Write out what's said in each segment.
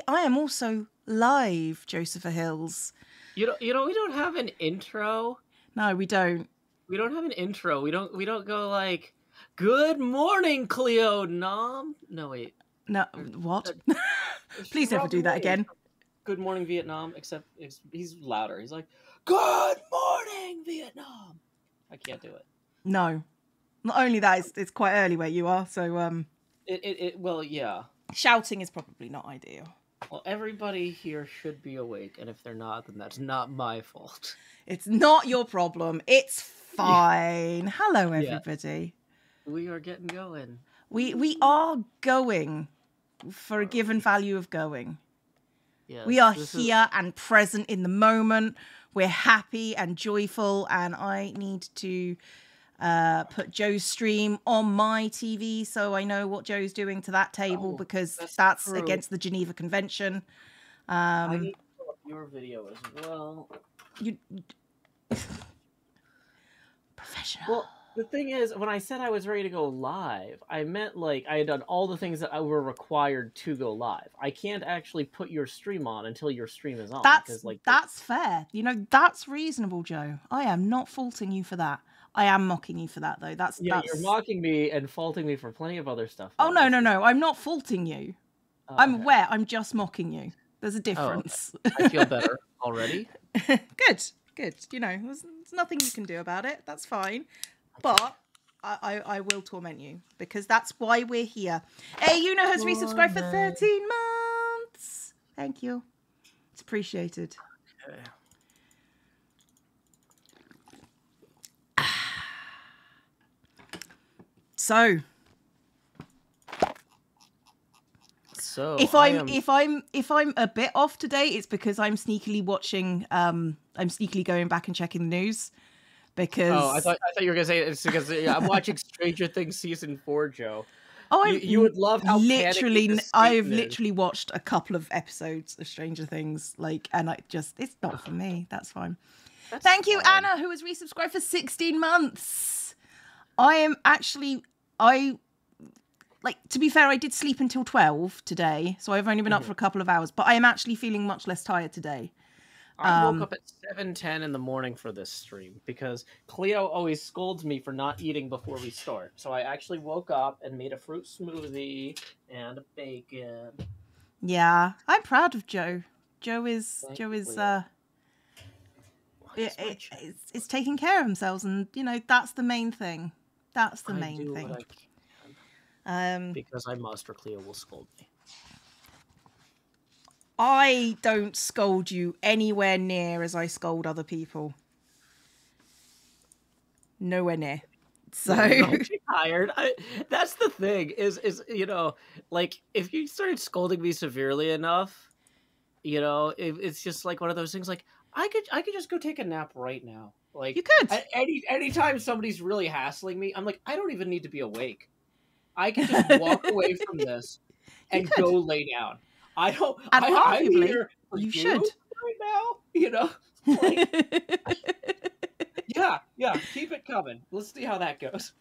I am also live, Josepha Hills. You know, we don't have an intro. No, we don't. We don't have an intro. We don't go like, "Good morning, Cleo Nom." No, wait. No, what? Please never do that again. Good morning, Vietnam. Except he's louder. He's like, "Good morning, Vietnam." I can't do it. No. Not only that, it's quite early where you are, so well, yeah. Shouting is probably not ideal. Well, everybody here should be awake, and if they're not, then that's not my fault. It's not your problem. It's fine. Hello, everybody. Yeah. We are getting going. We are going for a given value of going. Yes, we are here and present in the moment. We're happy and joyful, and I need to put Joe's stream on my TV so I know what Joe's doing to that table, because that's against the Geneva Convention. I need to pull up your video as well. You professional. Well, the thing is, when I said I was ready to go live, I meant like I had done all the things that were required to go live. I can't actually put your stream on until your stream is on. That's fair. You know, that's reasonable, Joe. I am not faulting you for that. I am mocking you for that, though. That's you're mocking me and faulting me for plenty of other stuff. Oh, no. I'm not faulting you. I'm aware. I'm just mocking you. There's a difference. Oh, okay. I feel better already. Good. You know, there's nothing you can do about it. That's fine. But I will torment you, because that's why we're here. Hey, Una has resubscribed for 13 months. Thank you. It's appreciated. Okay. So if I'm a bit off today, it's because I'm sneakily watching. I'm sneakily going back and checking the news. Because I thought you were gonna say it's because I'm watching Stranger Things season 4, Joe. Oh, you would love how I've literally watched a couple of episodes of Stranger Things, and it's not for me. That's fine. Thank you, Anna, who has resubscribed for 16 months. To be fair, I did sleep until 12 today, so I've only been up for a couple of hours, but I am actually feeling much less tired today. I woke up at 7:10 in the morning for this stream because Cleo always scolds me for not eating before we start. So I actually woke up and made a fruit smoothie and a bacon. Yeah, I'm proud of Joe. Joe is taking care of themselves, and you know that's the main thing. That's the main thing. What I can, because I must, or Cleo will scold me. I don't scold you anywhere near as I scold other people. Nowhere near. So I'm tired. That's the thing. Is you know, like if you started scolding me severely enough, you know, it's just like one of those things. Like I could just go take a nap right now. Like you could. Anytime somebody's really hassling me, I'm like, I don't even need to be awake. I can just walk away from this and go lay down. I don't. And I'm here for you should right now. You know. Like, yeah. Keep it coming. Let's see how that goes.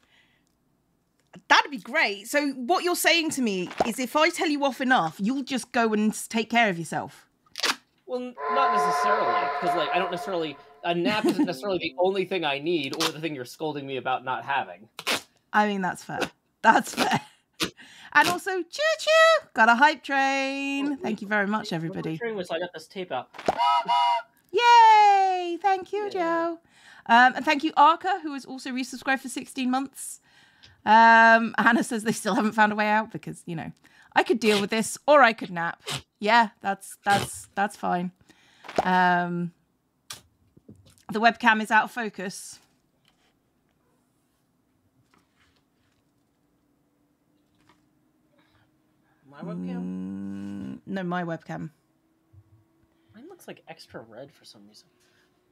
That'd be great. So what you're saying to me is, if I tell you off enough, you'll just go and take care of yourself. Well, not necessarily, because like I don't necessarily. A nap isn't necessarily the only thing I need, or the thing you're scolding me about not having. I mean, that's fair. That's fair. And also, choo-choo, got a hype train. Thank you very much, everybody. I got this tape out. Yay! Thank you, Joe. And thank you, Arca, who has also resubscribed for 16 months. Hannah says they still haven't found a way out because, you know, I could deal with this or I could nap. Yeah, that's fine. The webcam is out of focus. My webcam? No, my webcam. Mine looks like extra red for some reason.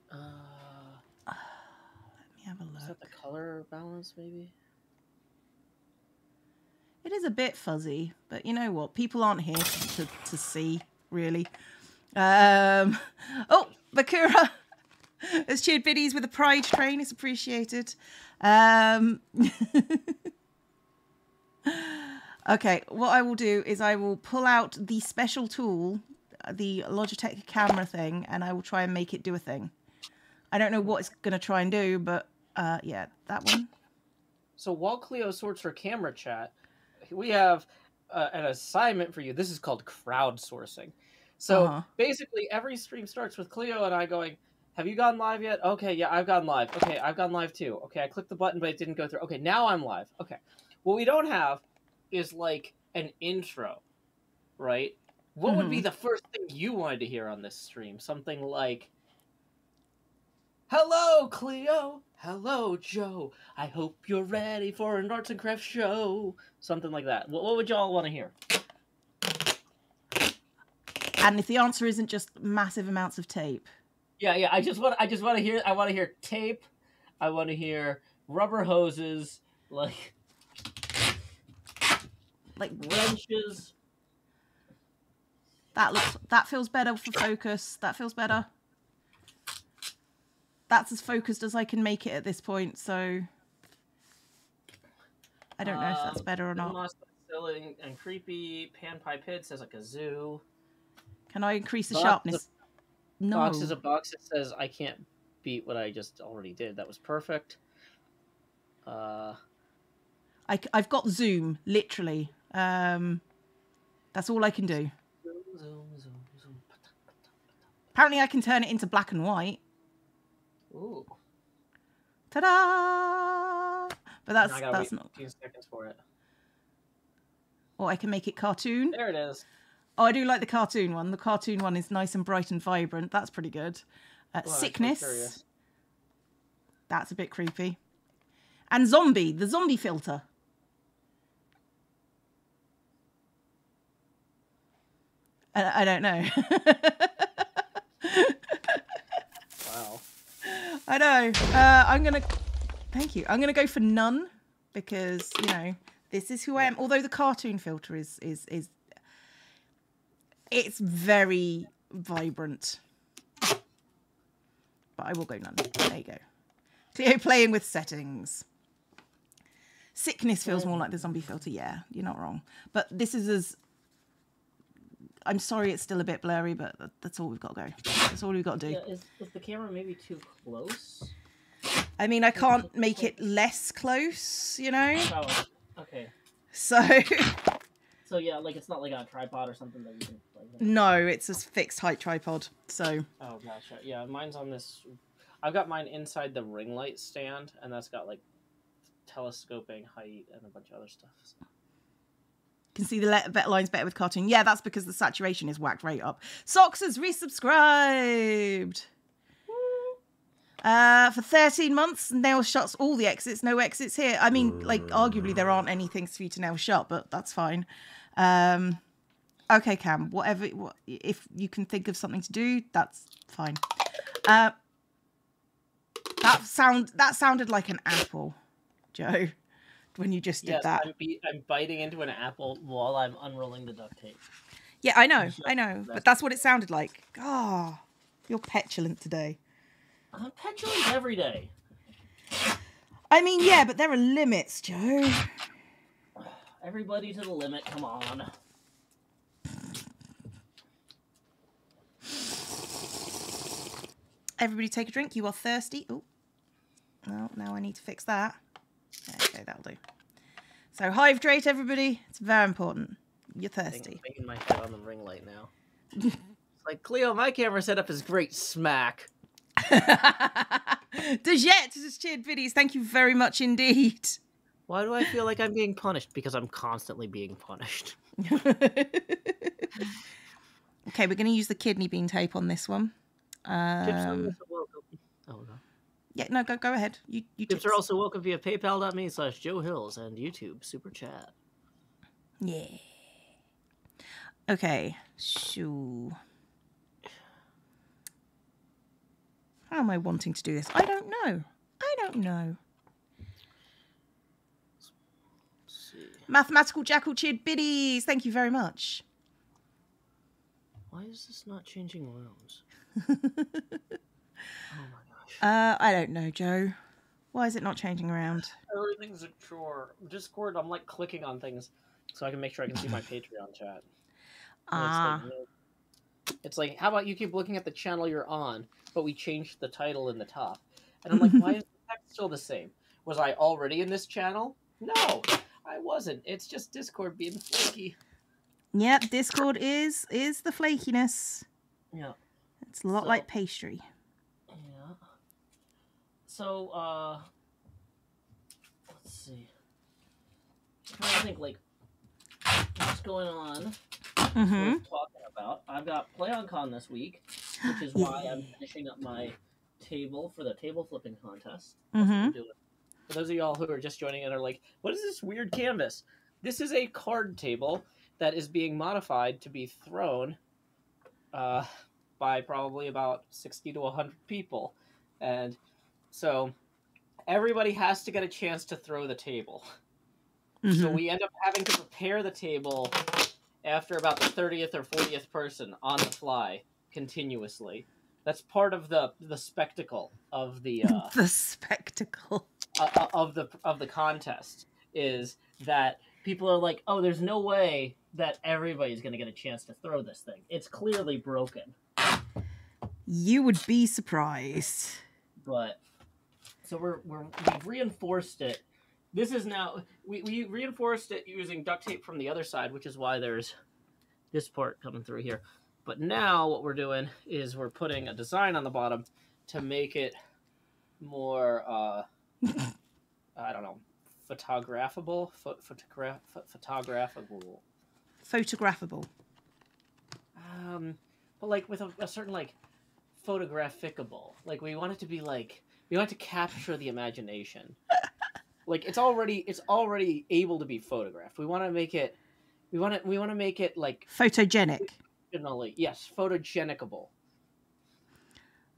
Let me have a look. Is that the color balance, maybe? It is a bit fuzzy, but you know what? People aren't here to see, really. Oh, Bakura has cheered biddies with a pride train. It's appreciated. Okay, what I will do is I will pull out the special tool, the Logitech camera thing, and I will try and make it do a thing. I don't know what it's going to try and do, but yeah, that one. So while Cleo sorts her camera chat, we have an assignment for you. This is called crowdsourcing. So basically, every stream starts with Cleo and I going, have you gone live yet? Okay, yeah, I've gone live. Okay, I've gone live too. Okay, I clicked the button, but it didn't go through. Okay, now I'm live. Okay. What we don't have is like an intro, right? What would be the first thing you wanted to hear on this stream? Something like, hello, Cleo. Hello, Joe. I hope you're ready for an arts and crafts show. Something like that. What would y'all want to hear? And if the answer isn't just massive amounts of tape. Yeah. I just want to hear. I want to hear tape. I want to hear rubber hoses, like wrenches. That feels better for focus. That feels better. That's as focused as I can make it at this point, so I don't know if that's better or not. Silly and creepy. Pan pipe hit says like a zoo. Can I increase the sharpness? No. Box is a box that says I can't beat what I just already did. That was perfect. I've got zoom, literally. That's all I can do. Zoom. Apparently I can turn it into black and white. Ooh. Ta-da! But that's not 15 seconds for it. Or I can make it cartoon. There it is. Oh, I do like the cartoon one. The cartoon one is nice and bright and vibrant. That's pretty good. Sickness. That's a bit creepy. And zombie, the zombie filter. I don't know. Wow. I know. Thank you. I'm gonna go for none because this is who I am. Although the cartoon filter is it's very vibrant, but I will go none. There you go. Cleo playing with settings. Sickness feels more like the zombie filter. Yeah, you're not wrong. But this is I'm sorry, it's still a bit blurry, but that's all we've got to go. That's all we've got to do. Yeah, is the camera maybe too close? I mean, I can't make it less close, Oh, okay. So yeah, like it's not like a tripod or something that you can plug in. No, it's a fixed height tripod. So. Oh gotcha. Yeah, mine's on this. I've got mine inside the ring light stand, and that's got like telescoping height and a bunch of other stuff. So. Can see the lines better with cartoon. Yeah, that's because the saturation is whacked right up. Socks has resubscribed. For 13 months, nail shuts all the exits. No exits here. I mean, like, arguably there aren't any things for you to nail shut, but that's fine. Okay, Cam, if you can think of something to do, that's fine. That sounded like an apple, Joe. When you just did that. I'm biting into an apple while I'm unrolling the duct tape. Yeah, I know. But that's what it sounded like. Oh, you're petulant today. I'm petulant every day. I mean, yeah, but there are limits, Joe. Everybody to the limit, come on. Everybody take a drink. You are thirsty. Oh, well, now I need to fix that. Okay, that'll do. So hydrate, everybody. It's very important. You're thirsty. I'm making my head on the ring light now. It's like, Cleo, my camera setup is great. Smack. Dejet has cheered videos. Thank you very much indeed. Why do I feel like I'm being punished? Because I'm constantly being punished. Okay, we're going to use the kidney bean tape on this one. Tips on this are welcome. Oh, no. Yeah, no, go ahead. You tips are also welcome via paypal.me/Joe Hills and YouTube Super Chat. Yeah. Okay, so how am I wanting to do this? I don't know. Let's see. Mathematical Jackal cheered biddies. Thank you very much. Why is this not changing rooms? Oh my gosh. I don't know, Joe. Why is it not changing around? Everything's a chore. Discord, I'm like clicking on things. so I can make sure I can see my Patreon chat. Ah. It's like, how about you keep looking at the channel you're on, but we changed the title in the top. And I'm like, why is the text still the same? Was I already in this channel? No, I wasn't. It's just Discord being flaky. Yep, Discord is the flakiness. Yeah. It's a lot like pastry. Yeah. So, let's see. I'm trying to think, like, what's going on? Worth talking about. I've got PlayOnCon this week, which is why I'm finishing up my table for the table flipping contest. That's what I'm doing. For those of y'all who are just joining in are like, what is this weird canvas? This is a card table that is being modified to be thrown by probably about 60 to 100 people. And so everybody has to get a chance to throw the table. So we end up having to prepare the table after about the 30th or 40th person on the fly continuously. That's part of the spectacle of the the spectacle of the contest is that people are like, oh, there's no way that everybody's going to get a chance to throw this thing. It's clearly broken. You would be surprised. But so we've reinforced it. This is now we reinforced it using duct tape from the other side, which is why there's this part coming through here. But now what we're doing is we're putting a design on the bottom to make it more I don't know, photographable. Photographable. But like with a certain like photographiable. Like we want it to be like we want to capture the imagination. Like it's already able to be photographed. We want to make it. We want to make it like photogenic. Yes, photogenicable.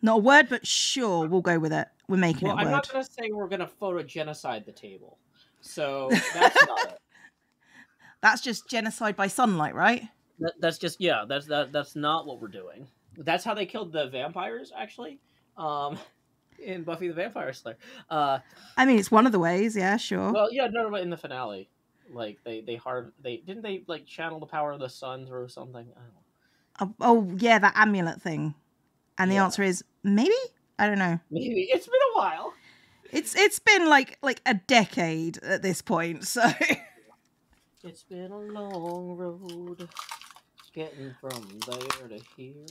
Not a word, but sure, we'll go with it. We're making it a word. I'm not going to say we're going to photogenocide the table. So that's not it. That's just genocide by sunlight, right? That's just That's not what we're doing. That's how they killed the vampires, actually. In Buffy the Vampire Slayer. I mean, it's one of the ways, yeah, sure. Well, yeah, no, but in the finale, like they didn't they like channel the power of the sun through something. I don't know. Oh yeah, that amulet thing. And the answer is maybe. I don't know. Maybe it's been a while. It's been like a decade at this point. So it's been a long road getting from there to here.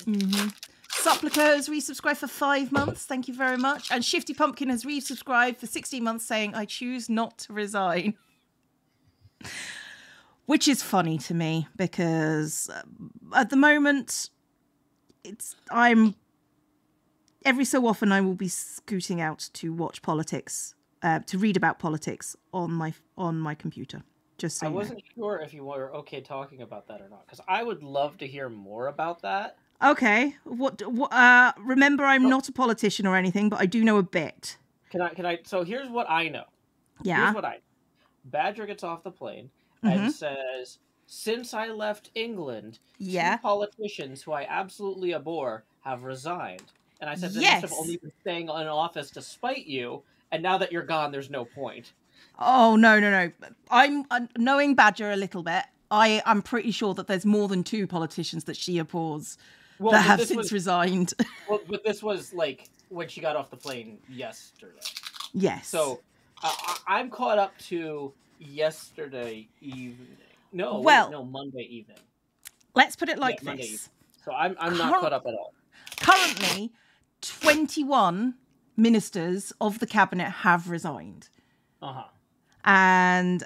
Supplica has resubscribed for 5 months. Thank you very much. And Shifty Pumpkin has resubscribed for 16 months saying, I choose not to resign. Which is funny to me because at the moment, every so often I will be scooting out to watch politics, to read about politics on my computer. Just so I wasn't sure if you were okay talking about that or not, because I would love to hear more about that. Okay. Remember, I'm not a politician or anything, but I do know a bit. Can I? So here's what I know. Yeah. Here's what I know. Badger gets off the plane and says, since I left England, 2 politicians who I absolutely abhor have resigned. And I said, they must have only been staying in office to spite you, and now that you're gone, there's no point. Oh, no. I'm knowing Badger a little bit. I'm pretty sure that there's more than 2 politicians that she abhors that have since resigned. Well, but this was like when she got off the plane yesterday. Yes. So I'm caught up to yesterday evening. No, Monday evening. Let's put it like this. So I'm not caught up at all. Currently, 21 ministers of the cabinet have resigned. And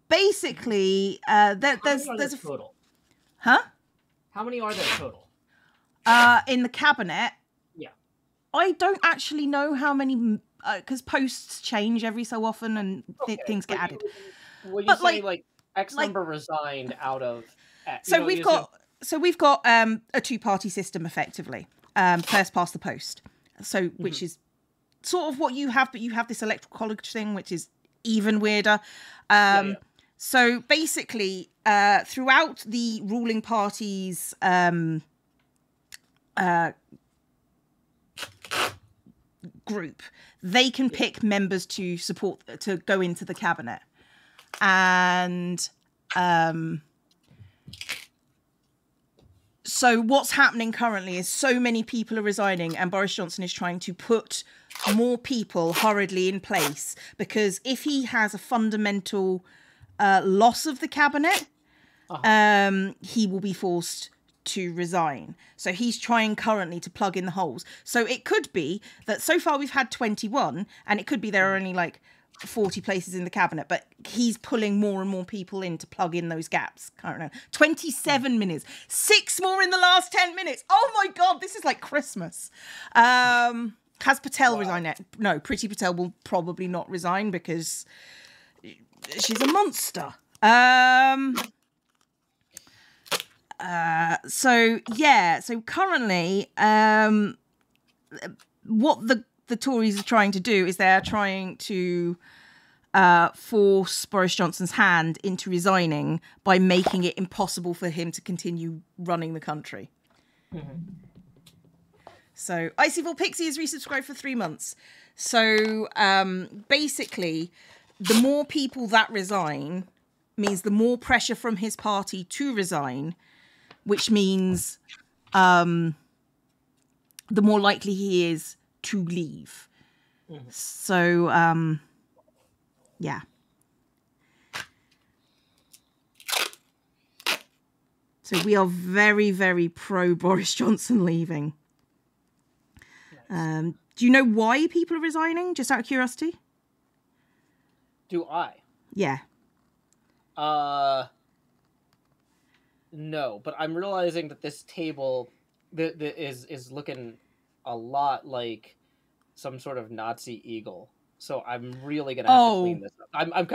basically, there's a total. Huh? How many are there total? In the cabinet. Yeah. I don't actually know how many, because posts change every so often and things get added. When you say like X number resigned out of X, so we've got a 2-party system effectively. First past the post. So which is sort of what you have, but you have this electoral college thing, which is even weirder. So basically, throughout the ruling party's group, they can pick members to support to go into the cabinet. And so what's happening currently is so many people are resigning, and Boris Johnson is trying to put more people hurriedly in place, because if he has a fundamental loss of the cabinet, he will be forced to resign. So he's trying currently to plug in the holes. So it could be that so far we've had 21, and it could be there are only like 40 places in the cabinet, but he's pulling more and more people in to plug in those gaps. Can't remember. 27 minutes. 6 more in the last 10 minutes. Oh my God, this is like Christmas. Has Patel resigned yet? No, Priti Patel will probably not resign because she's a monster. So currently, what the Tories are trying to do is they're trying to force Boris Johnson's hand into resigning by making it impossible for him to continue running the country. So Icyville Pixie has resubscribed for 3 months. So basically, the more people that resign means the more pressure from his party to resign, which means the more likely he is to leave. So, yeah. So we are very, very pro Boris Johnson leaving. Do you know why people are resigning? Just out of curiosity. Do I? Yeah. No, but I'm realizing that this table is looking a lot like some sort of Nazi eagle. So I'm really gonna have to clean this up. I'm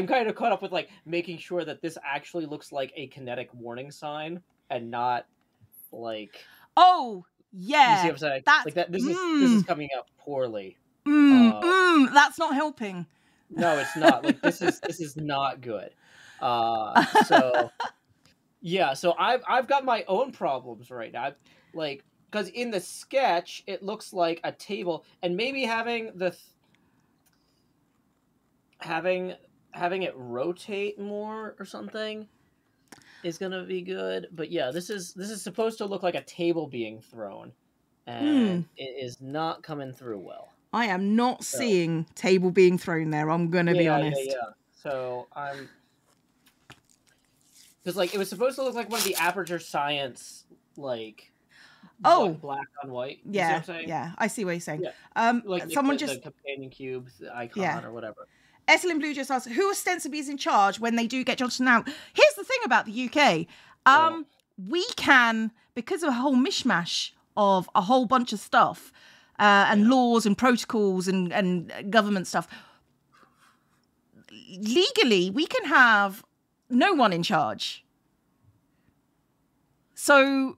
kind of caught up with like making sure that this actually looks like a kinetic warning sign and not like. Oh yeah, you see what I'm saying? That's, like that. This is coming out poorly. That's not helping. No, it's not. Like this is not good. So yeah, so I've got my own problems right now. Like, because in the sketch it looks like a table, and maybe having the having it rotate more or something is gonna be good. But yeah, this is supposed to look like a table being thrown, and it is not coming through well. I am not seeing table being thrown there. I'm gonna be honest. Yeah. So I'm, because like it was supposed to look like one of the Aperture Science like black on white. You see what I'm saying? Yeah, I see what you're saying. Yeah. Like someone the just companion cube icon or whatever. Esselin Blue just asked, who ostensibly is in charge when they do get Johnson out? Here's the thing about the UK. We can, because of a whole mishmash of a whole bunch of stuff, and laws and protocols and government stuff, legally, we can have no one in charge. So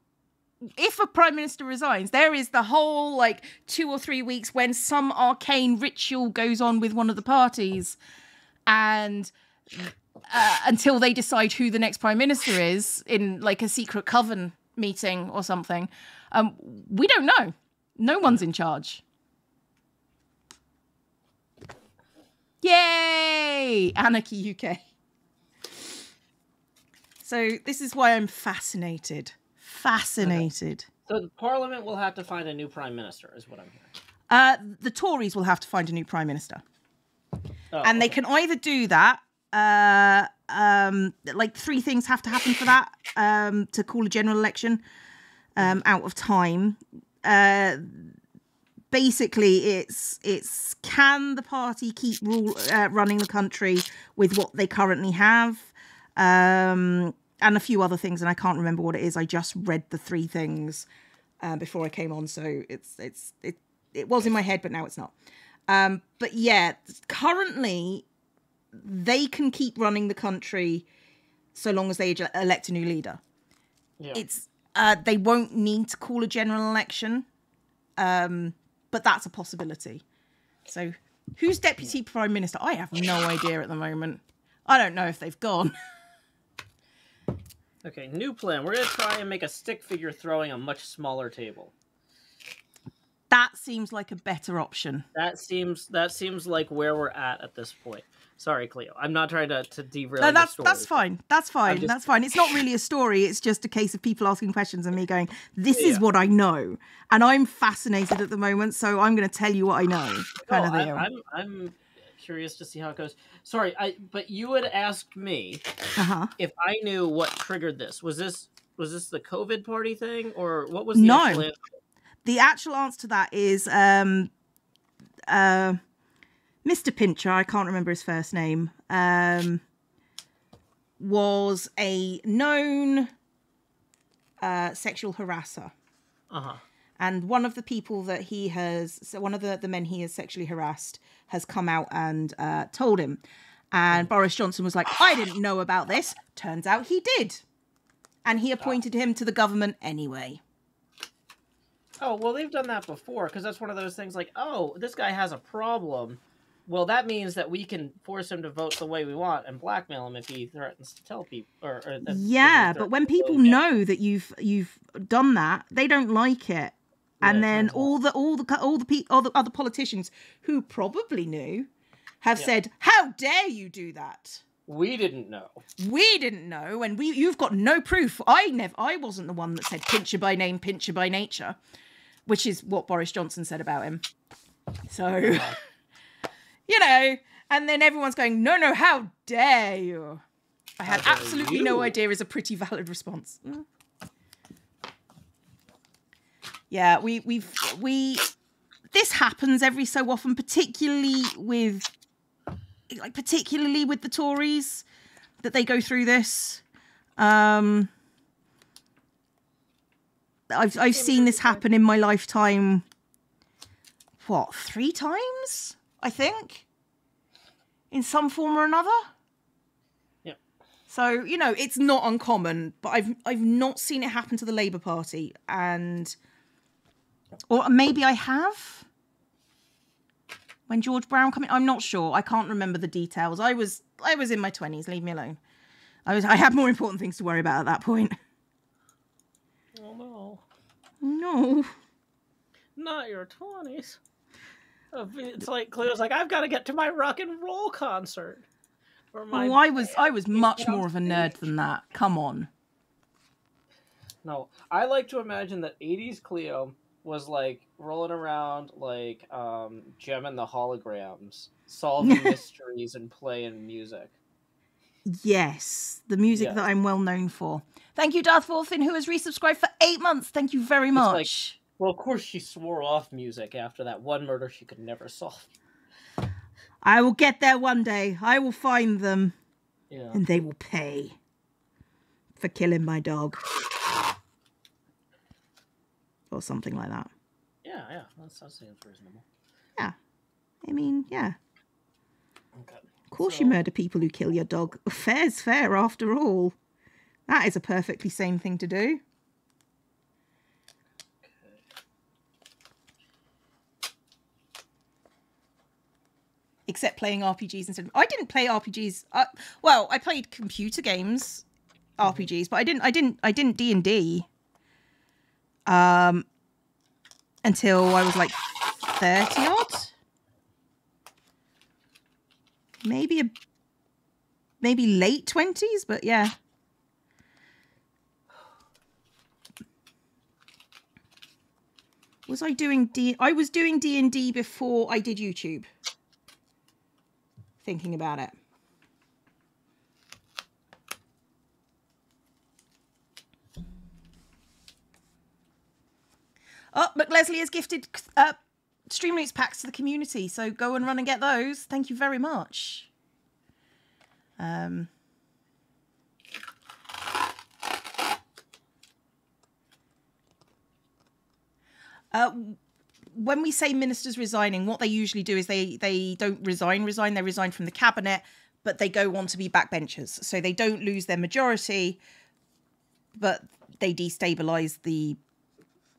if a prime minister resigns, there is the whole like 2 or 3 weeks when some arcane ritual goes on with one of the parties, and until they decide who the next prime minister is in like a secret coven meeting or something, we don't know. No one's in charge. Yay! Anarchy UK. So this is why I'm fascinated. Fascinated. So the Parliament will have to find a new prime minister, is what I'm hearing. The Tories will have to find a new prime minister. They can either do that, like 3 things have to happen for that, to call a general election out of time. Basically, it's can the party keep running the country with what they currently have, and a few other things, and I can't remember what it is. I just read the 3 things before I came on, so it was in my head, but now it's not. But yeah, currently they can keep running the country so long as they elect a new leader. Yeah. It's they won't need to call a general election, but that's a possibility. So who's deputy prime minister? I have no idea at the moment. I don't know if they've gone. Okay, new plan. We're going to try and make a stick figure throwing a much smaller table. That seems like a better option. That seems like where we're at this point. Sorry, Cleo. I'm not trying to derail No, your story. that's fine. That's fine. just- That's fine. It's not really a story. It's just a case of people asking questions and me going, "This is what I know," and I'm fascinated at the moment, so I'm going to tell you what I know. Kind of deal. I'm curious to see how it goes. Sorry, but you had asked me if I knew what triggered this. Was this the COVID party thing, or what was the actual answer? The actual answer to that is Mr. Pincher, I can't remember his first name, was a known sexual harasser. And one of the people that one of the men he has sexually harassed has come out and told him. And Boris Johnson was like, I didn't know about this. Turns out he did. And he appointed him to the government anyway. Oh, well, they've done that before, because that's one of those things like, oh, this guy has a problem. Well, that means that we can force him to vote the way we want and blackmail him if he threatens to tell people. Yeah, but when people know that you've done that, they don't like it. And then all the other politicians who probably knew have said, "How dare you do that? We didn't know. We didn't know, and you've got no proof. I wasn't the one that said pincher by name, pincher by nature," which is what Boris Johnson said about him. So, you know, and then everyone's going, "No, how dare you?" I had absolutely no idea is a pretty valid response. Yeah, this happens every so often, particularly with the Tories, that they go through this. I've seen this happen in my lifetime. What, 3 times? I think, in some form or another. Yep. So, you know, it's not uncommon, but I've not seen it happen to the Labour Party, or maybe I have. When George Brown came in, I'm not sure. I can't remember the details. I was in my 20s. Leave me alone. I had more important things to worry about at that point. Oh no. No. Not your 20s. It's like Cleo's like, I've got to get to my rock and roll concert. I was much more of a nerd than that. Come on. No, I like to imagine that 80s Cleo was like rolling around like Gem and the Holograms, solving mysteries and playing music. Yes, the music that I'm well known for. Thank you, Darth Wolfin, who has resubscribed for 8 months. Thank you very much. Well, of course she swore off music after that one murder she could never solve. I will get there one day. I will find them. Yeah. And they will pay for killing my dog. Or something like that. Yeah. That seems reasonable. Yeah. I mean, yeah. Okay. Of course you murder people who kill your dog. Fair's fair after all. That is a perfectly sane thing to do. Except playing RPGs instead of... I didn't play RPGs. Well, I played computer games, RPGs, but I didn't D&D. Until I was like 30 odd. Maybe late 20s, but yeah. Was I doing I was doing D&D before I did YouTube. Thinking about it. Oh, McLesley has gifted Streamless packs to the community, so go and run and get those. Thank you very much. When we say ministers resigning, what they usually do is they don't resign, they resign from the cabinet, but they go on to be backbenchers. So they don't lose their majority, but they destabilise the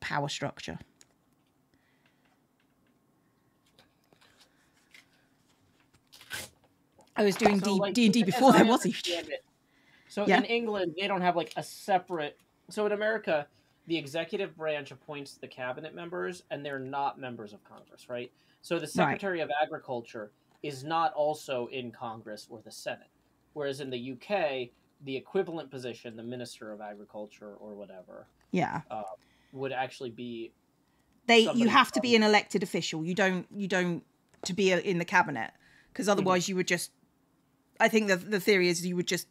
power structure. I was doing D&D before there was a... So in England, they don't have like a separate... So in America, the executive branch appoints the cabinet members, and they're not members of Congress, right? So the Secretary of Agriculture is not also in Congress or the Senate. Whereas in the UK, the equivalent position, the Minister of Agriculture or whatever, would actually be you have to be an elected official. You don't to be in the cabinet, because otherwise you would just, I think the theory is you would just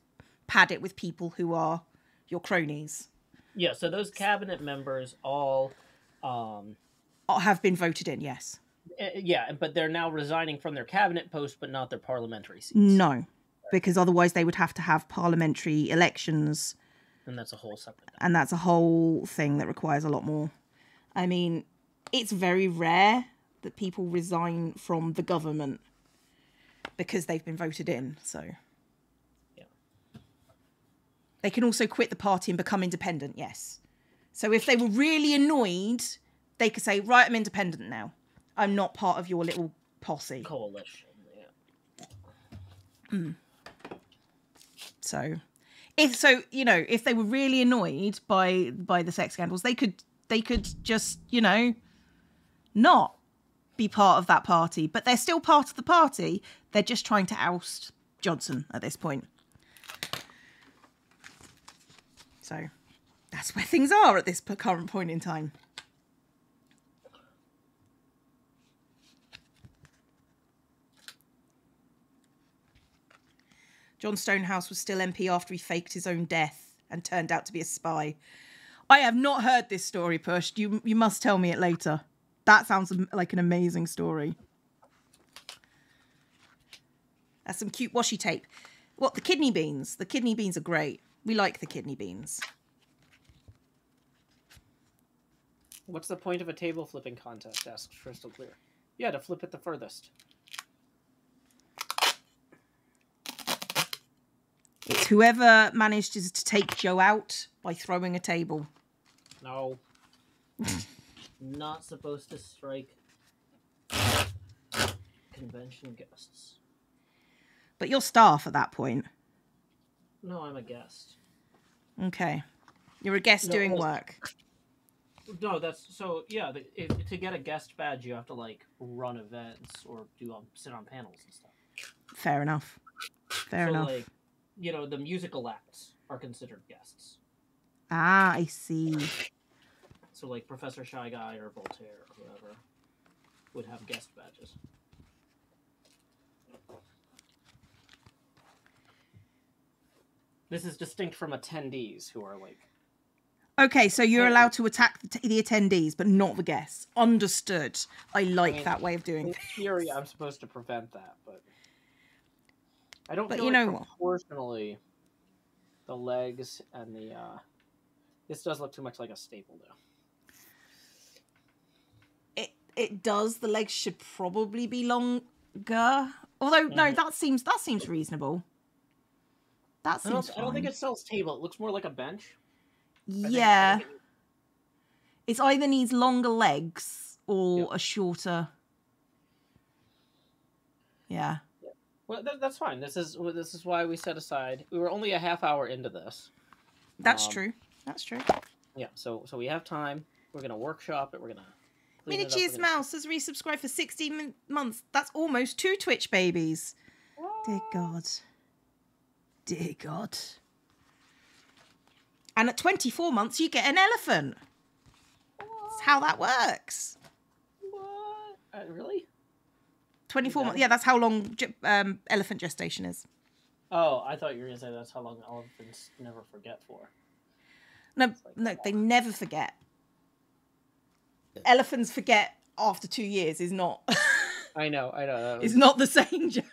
pad it with people who are your cronies. Yeah, so those cabinet members all have been voted in, yes. Yeah, but they're now resigning from their cabinet post, but not their parliamentary seats. No, because otherwise they would have to have parliamentary elections. And that's a whole separate thing. And that's a whole thing that requires a lot more. I mean, it's very rare that people resign from the government because they've been voted in, so... They can also quit the party and become independent, yes. So if they were really annoyed, they could say, right, I'm independent now. I'm not part of your little posse. Coalition, yeah. So, if they were really annoyed by the sex scandals, they could just, not be part of that party. But they're still part of the party. They're just trying to oust Johnson at this point. So that's where things are at this current point in time. John Stonehouse was still MP after he faked his own death and turned out to be a spy. I have not heard this story, Push. You must tell me it later. That sounds like an amazing story. That's some cute washi tape. What, the kidney beans? The kidney beans are great. We like the kidney beans. What's the point of a table flipping contest? Asks Crystal Clear. Yeah, to flip it the furthest. It's whoever manages to take Joe out by throwing a table. No. Not supposed to strike convention guests. But you're staff at that point. No, I'm a guest. Okay. You're a guest doing work. No, that's... So, yeah, to get a guest badge, you have to, run events or sit on panels and stuff. Fair enough. Fair enough. The musical acts are considered guests. Ah, I see. So, Professor Shy Guy or Voltaire or whoever would have guest badges. This is distinct from attendees who are Okay, so you're allowed to attack the attendees, but not the guests. Understood. I like that way of doing it. In theory, I'm supposed to prevent that, but I don't feel proportionally the legs and the this does look too much like a staple though. It does. The legs should probably be longer. Although no, that seems reasonable. That seems fine. I don't think it sells table. It looks more like a bench. Yeah. It's either needs longer legs or a shorter. Yeah. Well, that's fine. This is why we set aside. We were only a half hour into this. That's true. That's true. Yeah. So we have time. We're gonna workshop it. We're gonna. Miniatures Mouse has resubscribed for 16 months. That's almost 2 Twitch babies. What? Dear God. Dear God. And at 24 months, you get an elephant. That's how that works. What? Really? 24 months. Yeah, that's how long elephant gestation is. Oh, I thought you were going to say that's how long elephants never forget for. No, they never forget. Elephants forget after 2 years is not... I know. It's not the same joke.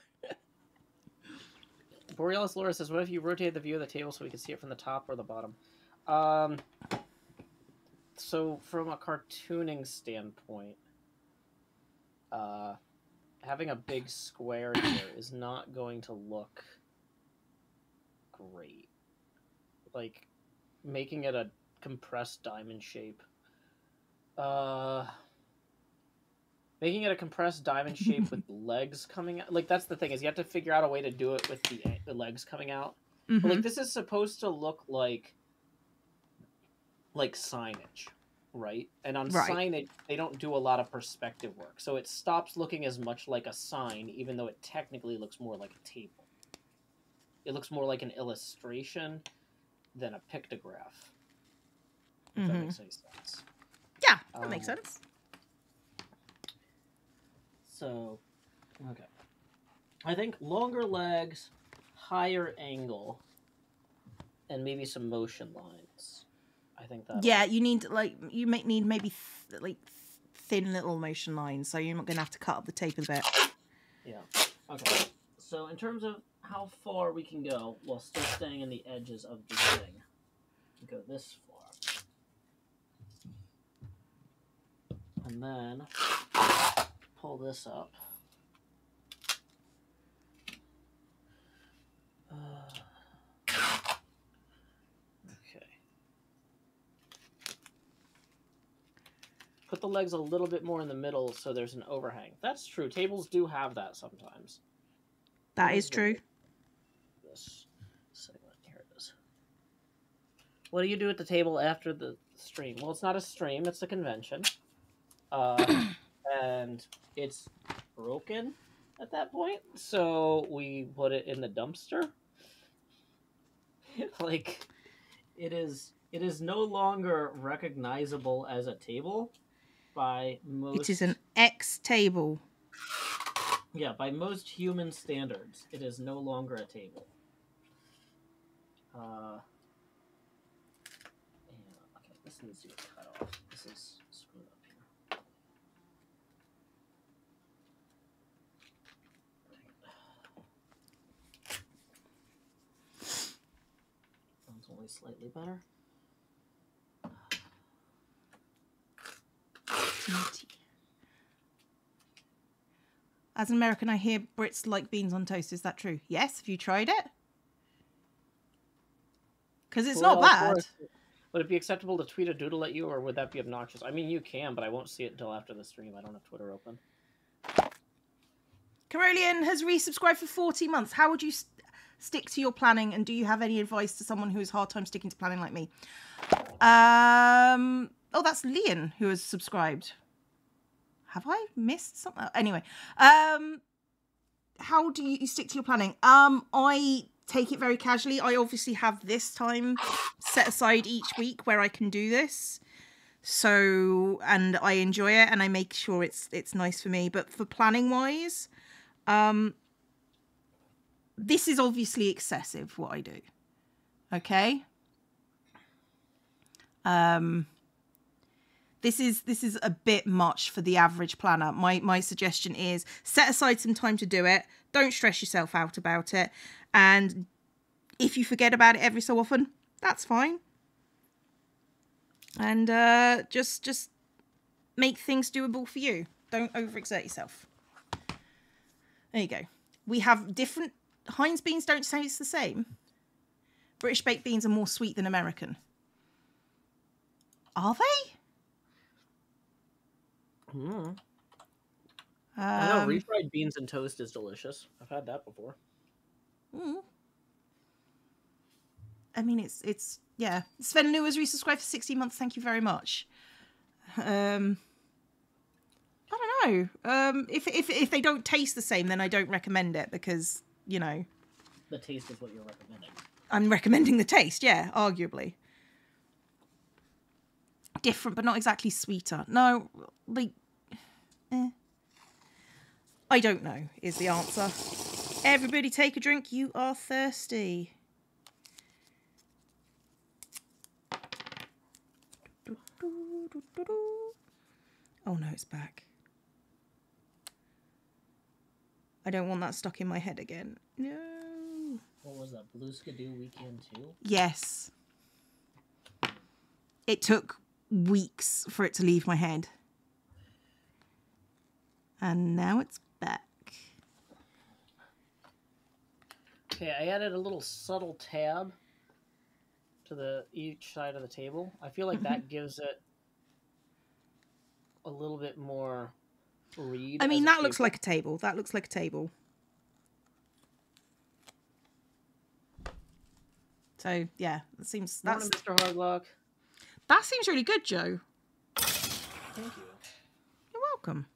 Borealis Laura says, what if you rotate the view of the table so we can see it from the top or the bottom? So from a cartooning standpoint, having a big square here is not going to look great. Making it a compressed diamond shape. Making it a compressed diamond shape with legs coming out. That's the thing, is you have to figure out a way to do it with the legs coming out. Mm-hmm. But, this is supposed to look like signage, right? And on Right. signage, they don't do a lot of perspective work. So it stops looking as much like a sign, even though it technically looks more like a table. It looks more like an illustration than a pictograph. If that makes any sense. Yeah, that makes sense. So, okay. I think longer legs, higher angle, and maybe some motion lines. I think that. Yeah, you need you may need maybe thin little motion lines, so you're not gonna have to cut up the tape a bit. Yeah. Okay. So in terms of how far we can go while still staying in the edges of the thing, we go this far, and then pull this up. Okay. Put the legs a little bit more in the middle so there's an overhang. That's true. Tables do have that sometimes. That is true. This segment, here it is. What do you do at the table after the stream? Well, it's not a stream, it's a convention. And it's broken at that point, so we put it in the dumpster. Like, it is no longer recognizable as a table by most... It is an X table. Yeah, by most human standards, it is no longer a table. Yeah, okay, this needs to get cut off. This is screwed up here. That's only slightly better. As an American, I hear Brits like beans on toast. Is that true? Yes. Have you tried it? Because it's not bad. Would it be acceptable to tweet a doodle at you, or would that be obnoxious? I mean, you can, but I won't see it until after the stream. I don't have Twitter open. Carolian has resubscribed for 40 months. How would you stick to your planning, and do you have any advice to someone who has a hard time sticking to planning like me? Oh, that's Leon who has subscribed. Have I missed something? Anyway, how do you stick to your planning? I take it very casually. I obviously have this time set aside each week where I can do this. So, and I enjoy it, and I make sure it's nice for me. But for planning wise, this is obviously excessive what I do. Okay. This is a bit much for the average planner. My suggestion is set aside some time to do it. Don't stress yourself out about it. And if you forget about it every so often, that's fine. And just make things doable for you. Don't overexert yourself. There you go. We have different... Heinz beans don't taste the same. British baked beans are more sweet than American. Are they? I know refried beans and toast is delicious. I've had that before. I mean, it's yeah. Sven New has resubscribed for 16 months. Thank you very much. I don't know. If they don't taste the same, then I don't recommend it because, you know. The taste is what you're recommending. I'm recommending the taste, yeah, arguably. Different, but not exactly sweeter. No, like, I don't know is the answer. Everybody take a drink. You are thirsty. Oh no, it's back. I don't want that stuck in my head again. No. What was that? Blue Skidoo Weekend 2? Yes. It took weeks for it to leave my head. And now it's back. Okay, I added a little subtle tab to each side of the table. I feel like that gives it a little bit more read. I mean, that looks like a table. That looks like a table. So, yeah, that seems... Morning, Mr. Hardlock. That seems really good, Joe. thank you. You're welcome.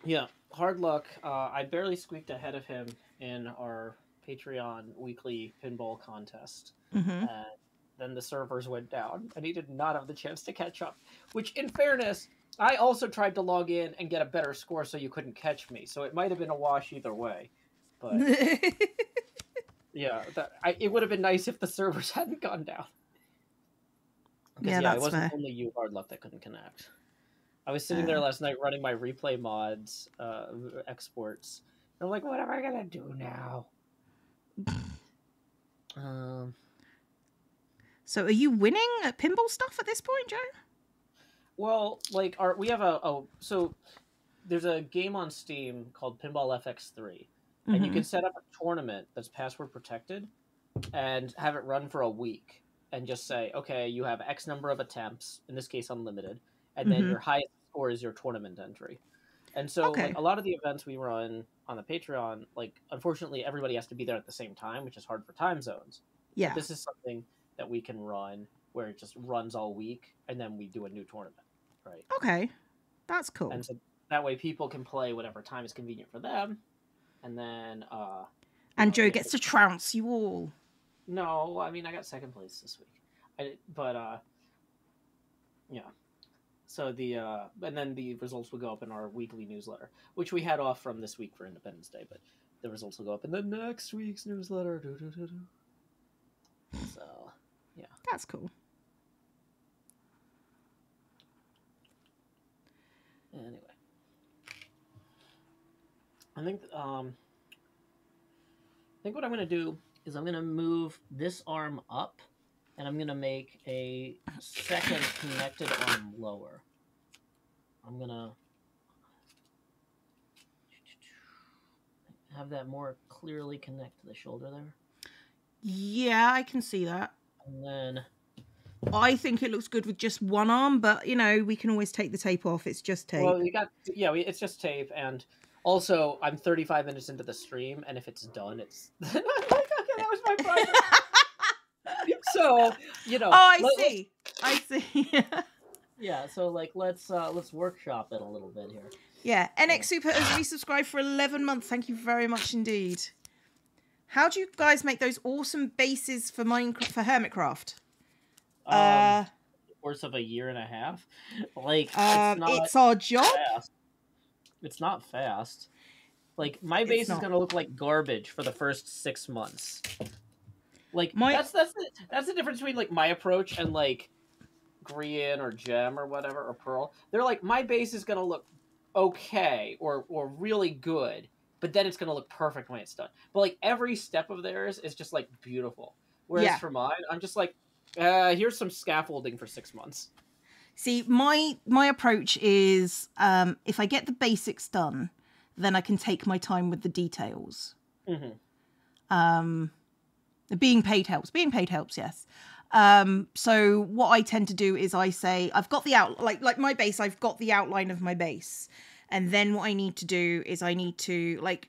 Yeah, hard luck. I barely squeaked ahead of him in our Patreon weekly pinball contest. Mm-hmm. And then the servers went down, and he did not have the chance to catch up. Which, in fairness, I also tried to log in and get a better score so you couldn't catch me. So it might have been a wash either way. But yeah, it would have been nice if the servers hadn't gone down. Yeah, It that's wasn't fair. only you, hard luck, that couldn't connect. I was sitting there last night running my replay mods, exports. And I'm like, what am I gonna do now? So, are you winning at pinball stuff at this point, Joe? Well, like, we have so there's a game on Steam called Pinball FX3, and you can set up a tournament that's password protected, and have it run for a week, and just say, okay, you have X number of attempts, in this case unlimited, and then your highest score is your tournament entry. And so, like, a lot of the events we run on the Patreon, like, unfortunately, everybody has to be there at the same time, which is hard for time zones. Yeah. But this is something that we can run where it just runs all week, and then we do a new tournament, right? Okay, that's cool. And so that way people can play whatever time is convenient for them, and then... and Joe gets to trounce you all. No, I mean, I got second place this week. Yeah. So and then the results will go up in our weekly newsletter, which we had off from this week for Independence Day, but the results will go up in the next week's newsletter. So, yeah. That's cool. Anyway. I think what I'm going to do is I'm going to move this arm up, and I'm going to make a second connected arm lower. I'm going to have that more clearly connect to the shoulder there. Yeah, I can see that. And then... I think it looks good with just one arm, but, you know, we can always take the tape off. It's just tape. Well, it's just tape, and also, I'm 35 minutes into the stream, and if it's done, it's... okay, that was my project. So, you know... Oh, I see. Yeah, so, like, let's workshop it a little bit here. Yeah, NX Super has resubscribed for 11 months. Thank you very much indeed. How do you guys make those awesome bases for Hermitcraft? Course of a year and a half. Like, it's our job. Fast. It's not fast. Like, my base is gonna look like garbage for the first 6 months. Like, that's the difference between, like, my approach and, like, Grian or Gem or whatever, or Pearl. They're like, my base is gonna look okay or really good, but then it's gonna look perfect when it's done. But, like, every step of theirs is just, like, beautiful. Whereas for mine, I'm just like, here's some scaffolding for 6 months. See, my approach is, if I get the basics done, then I can take my time with the details. Being paid helps. Yes. So what I tend to do is I say, I've got the like my base, I've got the outline of my base. And then what I need to do is I need to, like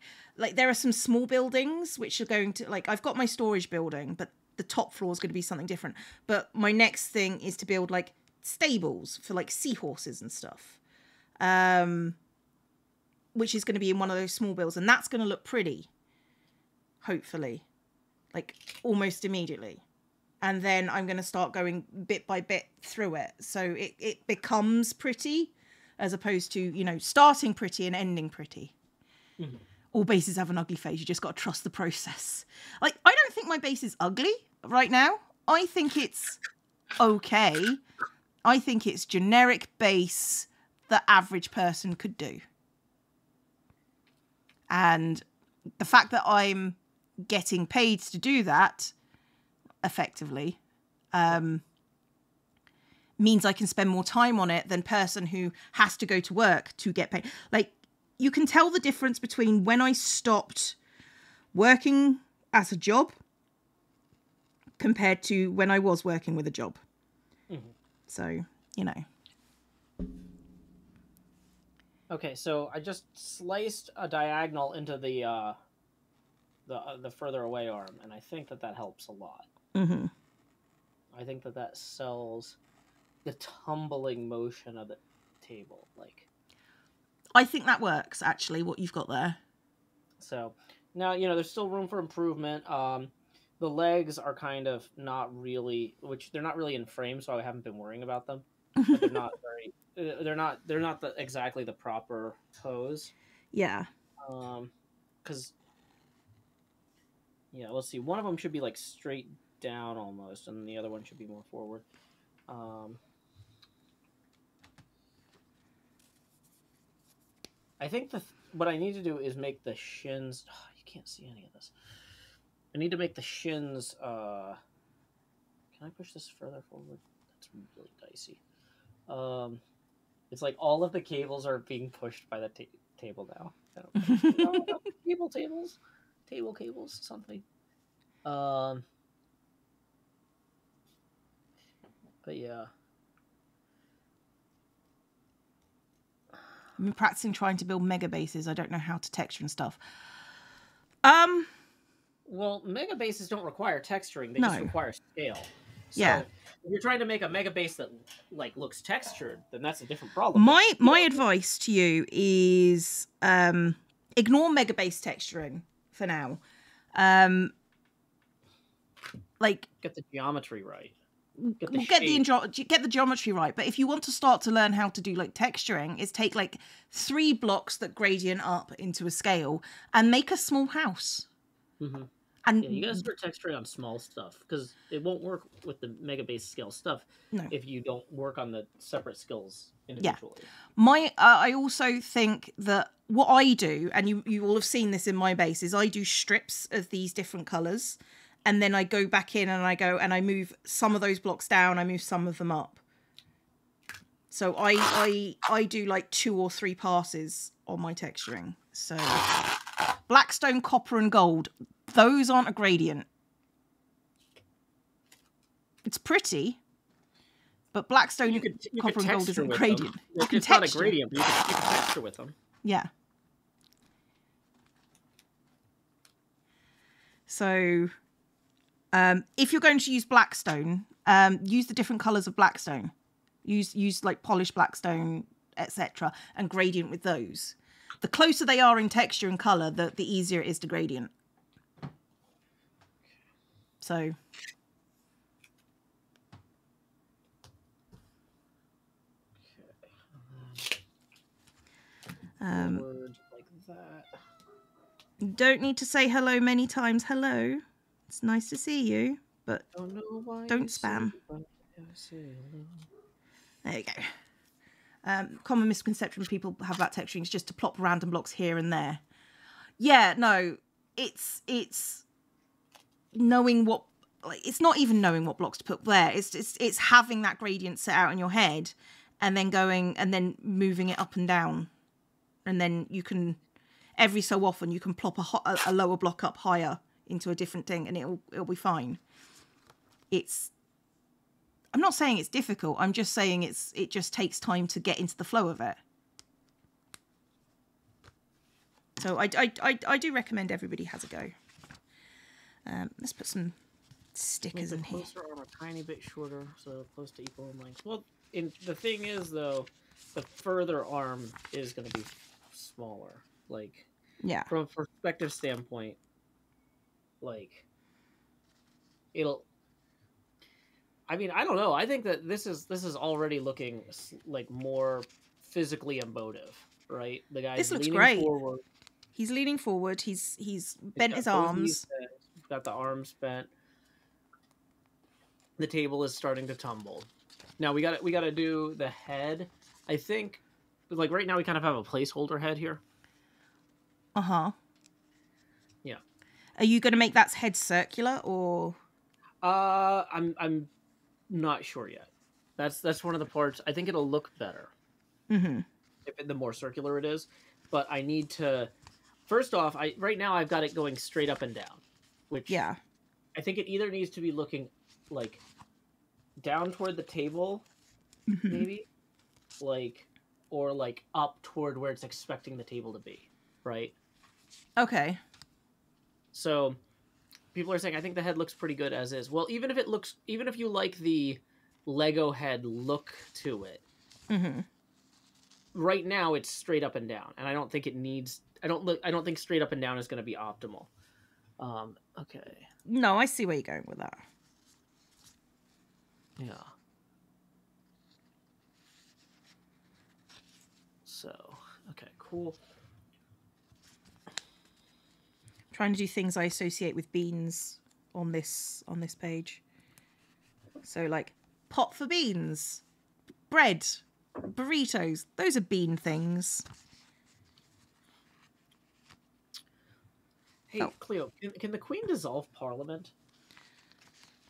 there are some small buildings which are going to, like, I've got my storage building, but the top floor is going to be something different. But my next thing is to build, like, stables for, like, seahorses and stuff. Which is going to be in one of those small builds. And that's going to look pretty. Hopefully. Like, almost immediately. And then I'm going to start going bit by bit through it. So it becomes pretty, as opposed to, you know, starting pretty and ending pretty. All bases have an ugly face. You just got to trust the process. Like, I don't think my base is ugly right now. I think it's okay. I think it's generic base the average person could do. And the fact that I'm getting paid to do that effectively means I can spend more time on it than person who has to go to work to get paid. Like, you can tell the difference between when I stopped working as a job compared to when I was working with a job. So, you know. Okay, so I just sliced a diagonal into the further away arm, and I think that helps a lot. I think that sells the tumbling motion of the table. Like, I think that works, actually, what you've got there. so now, there's still room for improvement. The legs are kind of not really, which they're not really in frame, so I haven't been worrying about them. But they're not very, they're not exactly the proper pose. Yeah. Because, let's see. One of them should be like straight down almost, and the other one should be more forward. I think what I need to do is make the shins. Oh, you can't see any of this. I need to make the shins. Can I push this further forward? That's really dicey. It's like all of the cables are being pushed by the table now. I don't know. Table cables, something. But yeah. I've been practicing trying to build mega bases. I don't know how to texture and stuff. Well, mega bases don't require texturing. They No. just require scale. So Yeah. if you're trying to make a mega base that like looks textured, then that's a different problem. My advice to you is ignore mega base texturing for now. Like get the geometry right. Get the geometry right, but if you want to start to learn how to do like texturing, is take like 3 blocks that gradient up into a scale and make a small house. Mm-hmm. And you gotta start texturing on small stuff because it won't work with the mega base scale stuff if you don't work on the separate skills individually. Yeah. I also think that what I do, and you will have seen this in my base, is I do strips of these different colours, and then I go back in and I move some of those blocks down, I move some of them up. So I do like 2 or 3 passes on my texturing. So Blackstone, copper and gold, those aren't a gradient. It's pretty, but Blackstone, copper and gold isn't a gradient. It's not a gradient, but you can texture with them. Yeah. So if you're going to use Blackstone, use the different colours of Blackstone. Use like polished Blackstone, etc., and gradient with those. The closer they are in texture and colour, the easier it is to gradient. So like that. You don't need to say hello many times. Hello. It's nice to see you, but don't spam. There you go. Common misconception when people have about texturing is just to plop random blocks here and there. Yeah, no, it's knowing what, like, it's not even knowing what blocks to put there. It's having that gradient set out in your head, and then going and then moving it up and down, and then you can every so often you can plop a lower block up higher into a different thing, and it'll be fine. I'm not saying it's difficult. I'm just saying it just takes time to get into the flow of it. So I do recommend everybody has a go. Let's put some stickers in here. Closer arm a tiny bit shorter, so close to equal in length. Well, the thing is though, the further arm is going to be smaller. Like, yeah, from a perspective standpoint, like it'll. I mean, I don't know. I think that this is already looking like more physically emotive, right? The guy's this looks leaning great. forward. He's leaning forward. He's bent his arms. Got the arms bent. The table is starting to tumble. Now we got to do the head. I think, like right now we kind of have a placeholder head here. Yeah. Are you going to make that head circular or? I'm not sure yet. That's one of the parts. I think it'll look better. Mm-hmm. The more circular it is, but I need to. First off, right now I've got it going straight up and down, which yeah, I think it either needs to be looking like down toward the table, maybe, like, or like up toward where it's expecting the table to be, right? Okay. So people are saying I think the head looks pretty good as is. Well, even if you like the Lego head look to it, right now it's straight up and down, and I don't think it needs. I don't think straight up and down is going to be optimal. Okay. No, I see where you're going with that. Yeah. So, okay, cool. Trying to do things I associate with beans on this page. So like pot for beans, bread, burritos. Those are bean things. Hey, Cleo, can the Queen dissolve Parliament?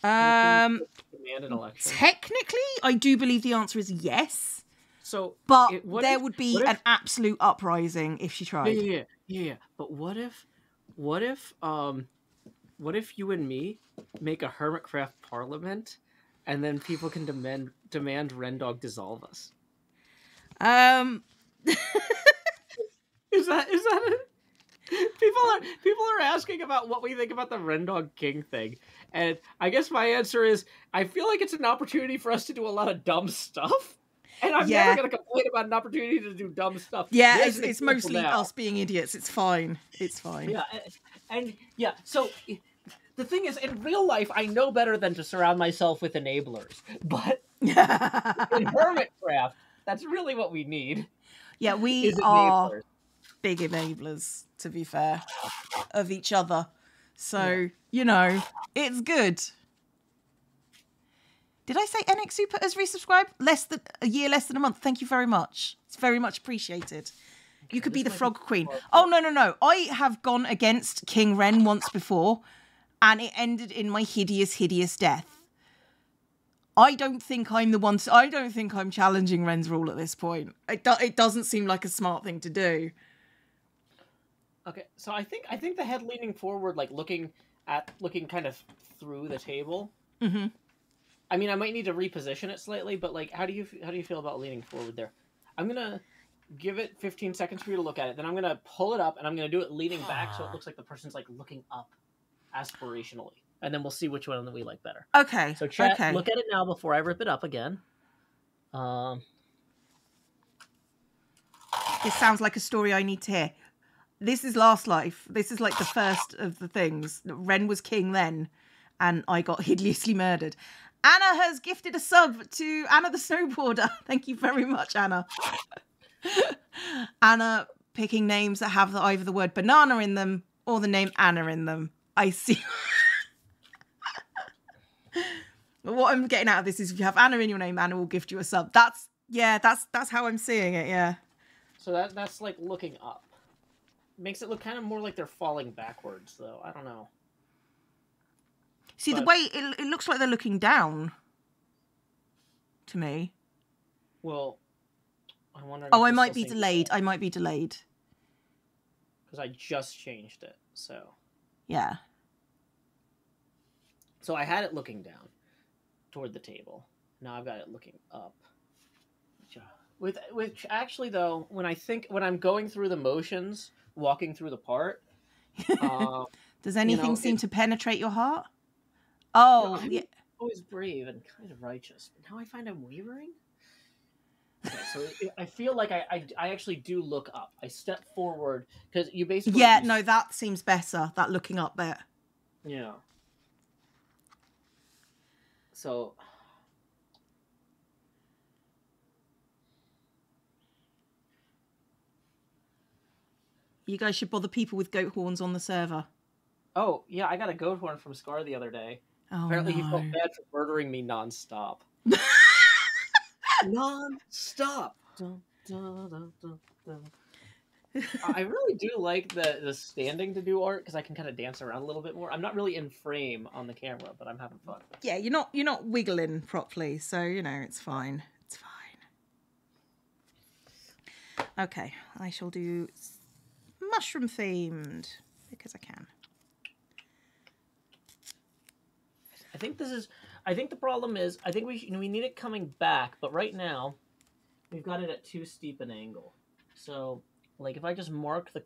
Demand an election? Technically, I do believe the answer is yes. So, but there would be an absolute uprising if she tried. Yeah. But what if you and me make a Hermitcraft Parliament, and then people can demand Rendog dissolve us? Is that it? People are asking about what we think about the Rendog King thing, and I guess my answer is I feel like it's an opportunity for us to do a lot of dumb stuff, and I'm never going to complain about an opportunity to do dumb stuff. Yeah, it's mostly us being idiots. It's fine. Yeah, and so the thing is, in real life, I know better than to surround myself with enablers, but in Hermitcraft, that's really what we need. Yeah, we are big enablers, to be fair, of each other. So, it's good. Did I say NX Super has resubscribed? A year less than a month. Thank you very much. It's very much appreciated. Okay, you could be the Frog Queen. Oh, no. I have gone against King Ren once before, and it ended in my hideous, hideous death. I don't think I'm the one. I don't think I'm challenging Ren's rule at this point. It doesn't seem like a smart thing to do. Okay, so I think the head leaning forward, like looking kind of through the table. Mm-hmm. I mean, I might need to reposition it slightly, but like, how do you feel about leaning forward there? I'm gonna give it 15 seconds for you to look at it. Then I'm gonna pull it up, and I'm gonna do it leaning back, so it looks like the person's like looking up, aspirationally, and then we'll see which one that we like better. Okay. So chat, look at it now before I rip it up again. This sounds like a story I need to hear. This is Last Life. This is like the first of the things. Ren was king then, and I got hideously murdered. Anna has gifted a sub to Anna the Snowboarder. Thank you very much, Anna. Anna picking names that have either the word banana in them or the name Anna in them. I see. But what I'm getting out of this is if you have Anna in your name, Anna will gift you a sub. That's how I'm seeing it, yeah. So that's like looking up. Makes it look kind of more like they're falling backwards, though. I don't know. See, the way it looks like they're looking down to me. Well, I'm wondering. Oh, I might be delayed. I might be delayed. Because I just changed it, so. Yeah. So I had it looking down toward the table. Now I've got it looking up. Which actually, though, when I'm going through the motions, walking through the part. Does anything seem to penetrate your heart? Oh, I'm yeah. always brave and kind of righteous, but now I find I'm wavering. Okay, so I feel like I actually do look up. I step forward because you basically. Yeah, no, that seems better. That looking up bit. Yeah. So. You guys should bother people with goat horns on the server. Oh, yeah, I got a goat horn from Scar the other day. Oh, apparently no. He felt bad for murdering me nonstop. Non-stop. Dun, dun, dun, dun, dun. I really do like the standing to do art because I can kind of dance around a little bit more. I'm not really in frame on the camera, but I'm having fun. Yeah, you're not wiggling properly, so it's fine. It's fine. Okay, I shall do mushroom themed because I can. I think the problem is I think we need it coming back, but right now we've got it at too steep an angle. So like if I just mark the,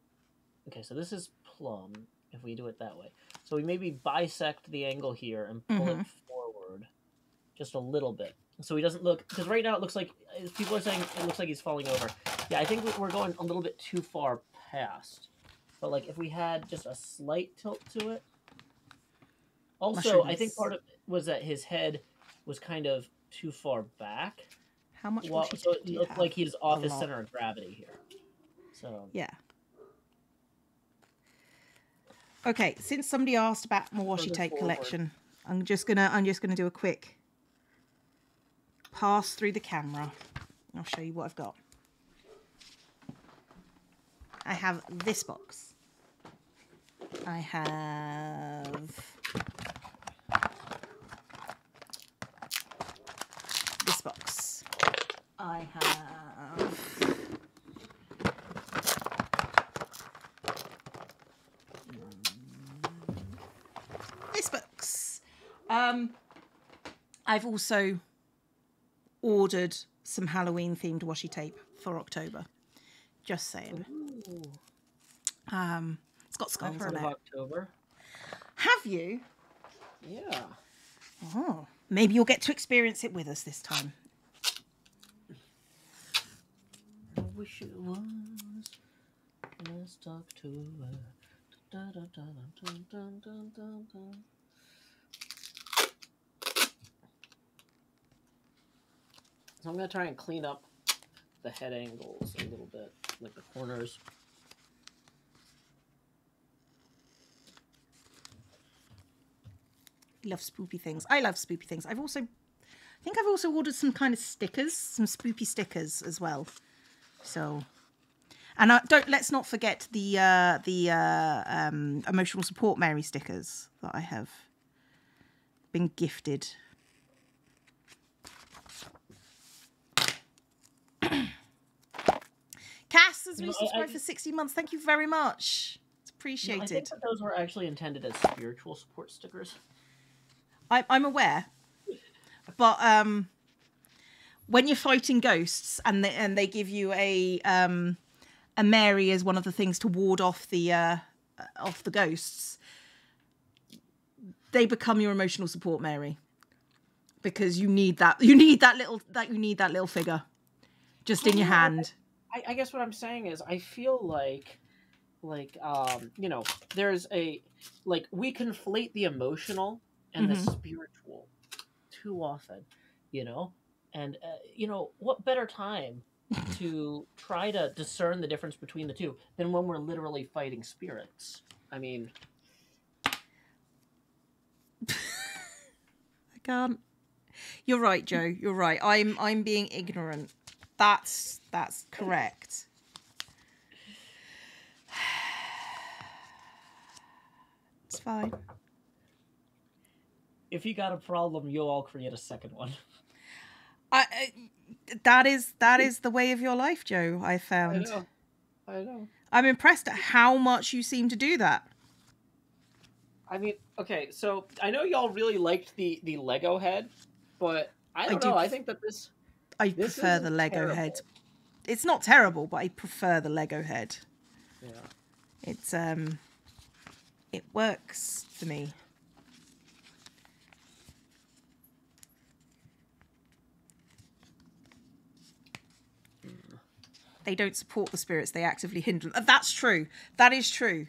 okay, so this is plum. if we do it that way. So we maybe bisect the angle here and pull it forward just a little bit. So he doesn't look, because right now it looks like, people are saying it looks like he's falling over. Yeah, I think we're going a little bit too far past. But like if we had just a slight tilt to it. Also, I think part of it was that his head was kind of too far back. How much washi so it looked like he's off his center of gravity here. So yeah. Okay, since somebody asked about my washi tape collection, I'm just gonna do a quick pass through the camera. I'll show you what I've got. I have this box. I have this box. I have this box. I've also ordered some Halloween themed washi tape for October. Just saying. Ooh. It's got skulls I've heard on of it. October. Have you? Yeah. Oh, maybe you'll get to experience it with us this time. I wish it was last October. Da, da, da, da, da, da, da, da. So I'm going to try and clean up the head angles a little bit, like the corners. Love spoopy things. I love spoopy things. I think I've also ordered some kind of stickers, some spoopy stickers as well. So, and let's not forget the emotional support Mary stickers that I have been gifted. Cass has resubscribed for 60 months. Thank you very much. It's appreciated. I think that those were actually intended as spiritual support stickers. I'm aware, but when you're fighting ghosts and they give you a Mary as one of the things to ward off the ghosts, they become your emotional support Mary, because you need that little figure just in your hand. I guess what I'm saying is I feel like you know, there's a we conflate the emotional and the spiritual too often, you know, and you know, what better time to try to discern the difference between the two than when we're literally fighting spirits. I mean, I can't. You're right, Joe. You're right. I'm being ignorant. That's correct. It's fine. If you got a problem, you'll all create a second one. That is the way of your life, Joe. I found. I know. I'm impressed at how much you seem to do that. I mean, okay, so I know y'all really liked the Lego head, but I don't know. I think that this. I prefer the Lego head. It's not terrible, but I prefer the Lego head. Yeah. It's it works for me. They don't support the spirits, they actively hinder them. That's true. That is true.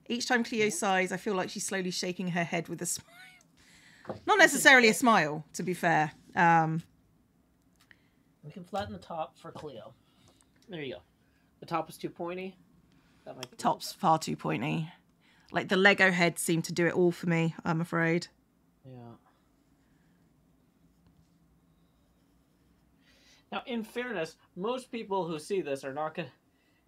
Each time Cleo sighs, I feel like she's slowly shaking her head with a smile. Not necessarily a smile, to be fair. We can flatten the top for Cleo. There you go. The top is too pointy. That might be Top's far too pointy. Like the Lego head seemed to do it all for me, I'm afraid. Yeah. Now, in fairness, most people who see this are not gonna.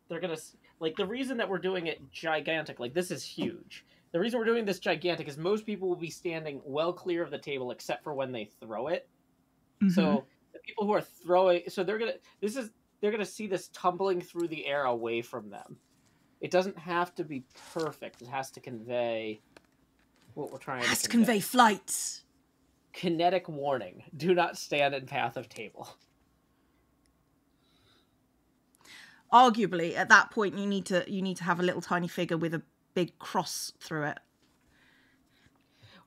They're gonna like the reason that we're doing it gigantic. Like this is huge. The reason we're doing this gigantic is most people will be standing well clear of the table, except for when they throw it. So the people who are throwing, so they're gonna see this tumbling through the air away from them. It doesn't have to be perfect. It has to convey what we're trying to convey. Has to convey flight. Kinetic warning: do not stand in path of table. arguably at that point you need to have a little tiny figure with a big cross through it.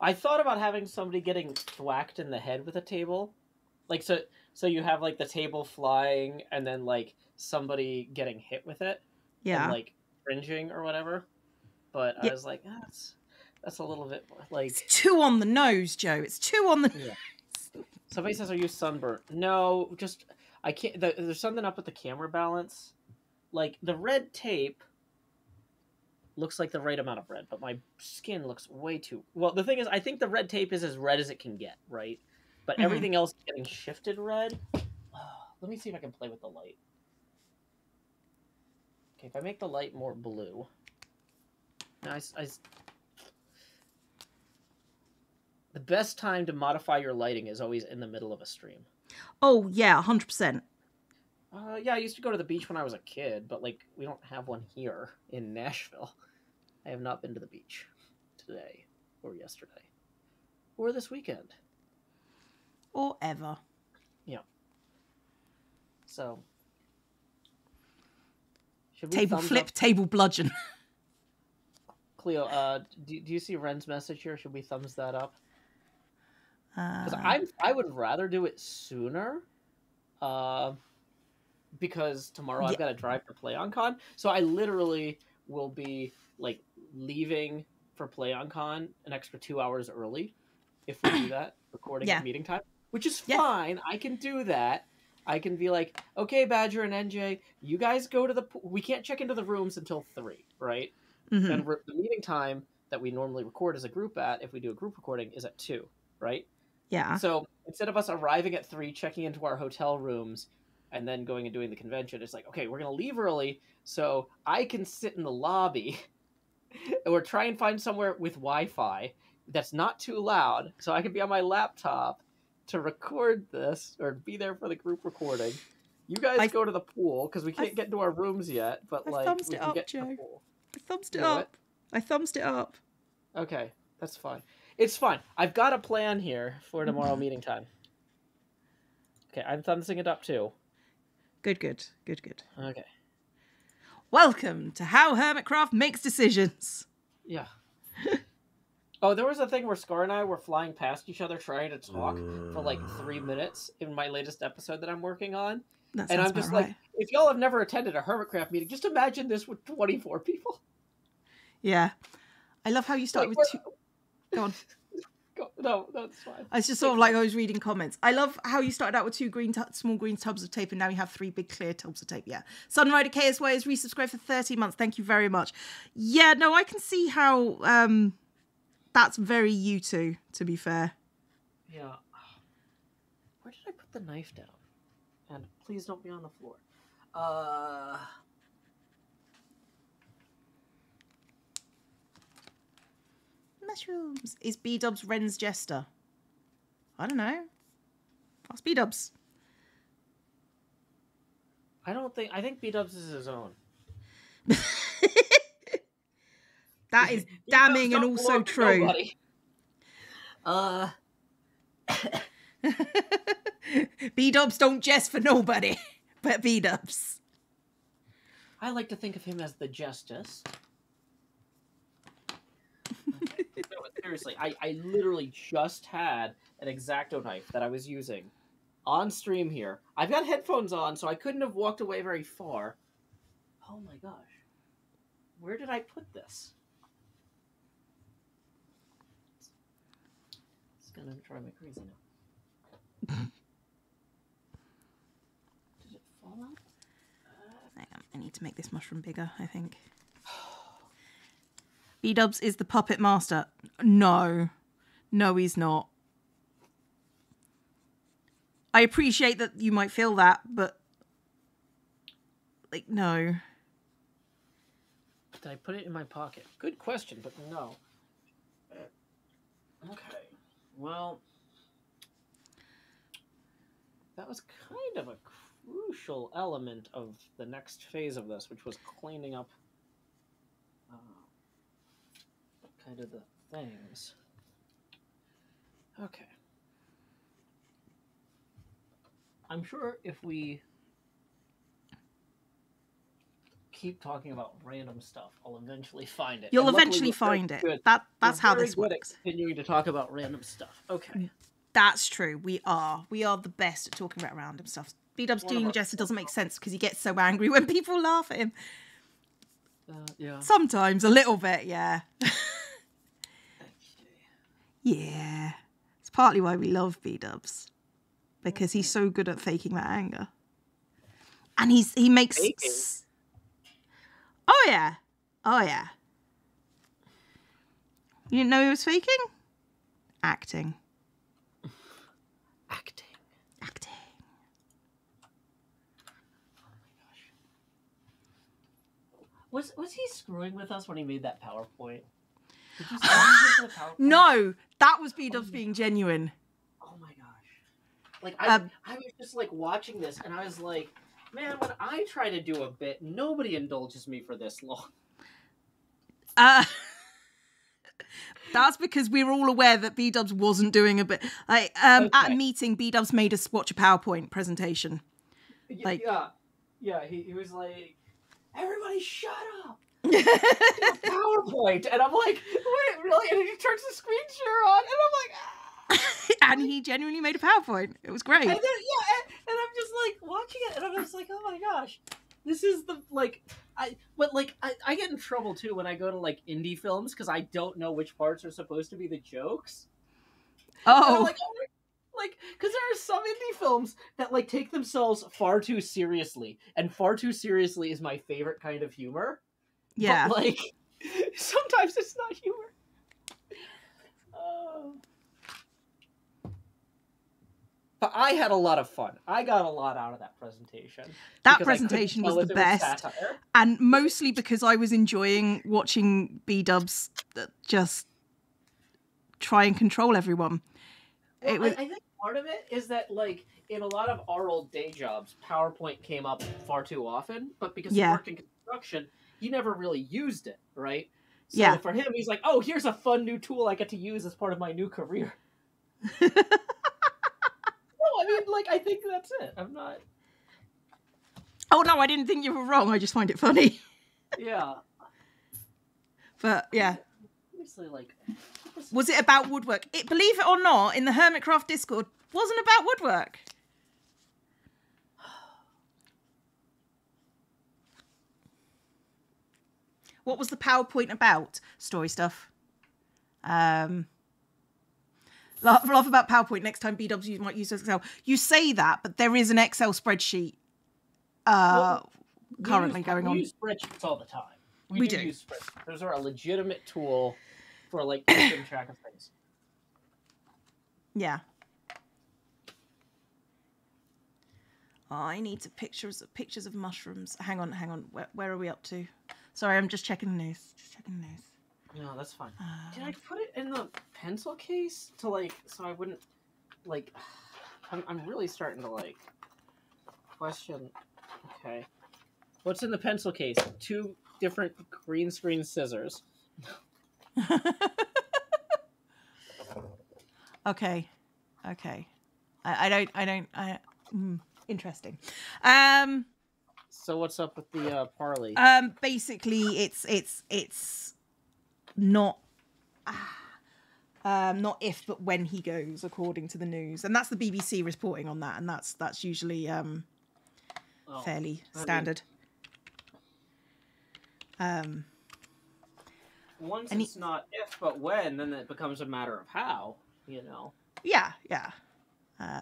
I thought about having somebody getting thwacked in the head with a table, like so you have like the table flying and then like somebody getting hit with it, and like cringing or whatever. But I was like, that's a little bit like it's too on the nose, Joe. It's too on the nose. Somebody says, "Are you sunburnt?" No, just I can't. There's something up with the camera balance. Like the red tape looks like the right amount of red, but my skin looks way too... Well, the thing is, I think the red tape is as red as it can get, right? But everything else is getting shifted red. Let me see if I can play with the light. Okay, if I make the light more blue... Now, the best time to modify your lighting is always in the middle of a stream. Oh, yeah, 100%. Yeah, I used to go to the beach when I was a kid, but, like, we don't have one here in Nashville. I have not been to the beach today, or yesterday, or this weekend. Or ever. Yeah. So. Should we table flip, table bludgeon. Cleo, do you see Ren's message here? Should we thumbs that up? Because I would rather do it sooner. Because tomorrow I've got to drive for PlayOnCon, so I literally will be like leaving for PlayOnCon an extra 2 hours early if we do that recording at meeting time, which is fine. I can do that. I can be like, okay, Badger and NJ, you guys go to the pool. We can't check into the rooms until 3, right? And the meeting time that we normally record as a group at, if we do a group recording, is at 2, right? Yeah. So instead of us arriving at 3, checking into our hotel rooms, and then going and doing the convention, it's like, okay, we're going to leave early so I can sit in the lobby or try and find somewhere with Wi-Fi that's not too loud so I can be on my laptop to record this or be there for the group recording. You guys go to the pool because we can't get into our rooms yet, but like we can get to the pool. I thumbs it up. I thumbs it up. Okay, that's fine. It's fine. I've got a plan here for tomorrow meeting time. Okay, I'm thumbsing it up too. Good. Okay. Welcome to How Hermitcraft Makes Decisions. Yeah. Oh, there was a thing where Scar and I were flying past each other trying to talk for like 3 minutes in my latest episode that I'm working on. And I'm just like, if y'all have never attended a Hermitcraft meeting, just imagine this with 24 people. Yeah. I love how you started with 2... Go on. No, that's fine. It's just sort of like I was reading comments. I love how you started out with 2 small green tubs of tape, and now you have 3 big clear tubs of tape. Yeah. Sunrider KSY has resubscribed for 30 months. Thank you very much. Yeah, no, I can see how that's very you two, to be fair. Yeah. Where did I put the knife down? And please don't be on the floor. Mushrooms. Is BDubs Ren's jester? I don't know. Ask BDubs. I think BDubs is his own. That is damning and also true. BDubs don't jest for nobody, but BDubs. I like to think of him as the justice. No, seriously, I literally just had an X-Acto knife that I was using on stream here. I've got headphones on, so I couldn't have walked away very far. Oh my gosh. Where did I put this? It's gonna drive me crazy now. Did it fall out? Hang on, I need to make this mushroom bigger, I think. BDubs is the puppet master. No, he's not. I appreciate that you might feel that, but like, no. Did I put it in my pocket? Good question, but no. Okay, well, that was kind of a crucial element of the next phase of this, which was cleaning up kind of the things. Okay. I'm sure if we keep talking about random stuff, I'll eventually find it. You'll And luckily, eventually we're very find it. good. That's We're how very this good at works. continuing to talk about random stuff. Okay. That's true. We are the best at talking about random stuff. BDubs doing Jester doesn't make sense because he gets so angry when people laugh at him. Yeah. Sometimes a little bit, yeah. Yeah. It's partly why we love BDubs. Because he's so good at faking that anger. And he makes... Faking? Oh, yeah. Oh, yeah. You didn't know he was faking? Acting. Acting. Was he screwing with us when he made that PowerPoint? Did you see the PowerPoint? No, that was BDubs being genuine. Oh my gosh. Like, I was just, like, watching this, and I was like, man, when I try to do a bit, nobody indulges me for this long. That's because we were all aware that BDubs wasn't doing a bit. Like, at a meeting, BDubs made us watch a PowerPoint presentation. Like, yeah, he was like, everybody shut up! PowerPoint! And I'm like, wait, really? And he turns the screen share on, and I'm like, ah! And he genuinely made a PowerPoint. It was great. And then, and I'm just like watching it, and I'm just like, oh my gosh, this is the I get in trouble too when I go to like indie films because I don't know which parts are supposed to be the jokes. Oh, like because there are some indie films that like take themselves far too seriously, and far too seriously is my favorite kind of humor. Yeah, but, like sometimes it's not humor. But I had a lot of fun. I got a lot out of that presentation. That presentation was the best. And mostly because I was enjoying watching BDubs just try and control everyone. Well, I think part of it is that, like, in a lot of our old day jobs, PowerPoint came up far too often. But because he worked in construction, he never really used it, right? So for him, he's like, oh, here's a fun new tool I get to use as part of my new career. I mean, like, I think that's it. I'm not... Oh, no, I didn't think you were wrong. I just find it funny. Yeah. But, yeah. Obviously, like... Was it about woodwork? Believe it or not, in the Hermitcraft Discord, wasn't about woodwork. What was the PowerPoint about? Story stuff. Laugh about PowerPoint next time BDubs you might use Excel. You say that, but there is an Excel spreadsheet currently going on. We use spreadsheets all the time. We do use spreadsheets. Those are a legitimate tool for like keeping track of things. Yeah. Oh, I need pictures of mushrooms. Hang on. Where are we up to? Sorry, I'm just checking the news. No, that's fine. Did I put it in the pencil case to like so I wouldn't like? I'm really starting to like question. Okay, what's in the pencil case? 2 different green screen scissors. Okay. Interesting. So what's up with the parley? Basically, it's not if but when he goes, according to the news, and that's the BBC reporting on that, and that's usually fairly standard. Once it's not if but when, then it becomes a matter of how, you know. Yeah.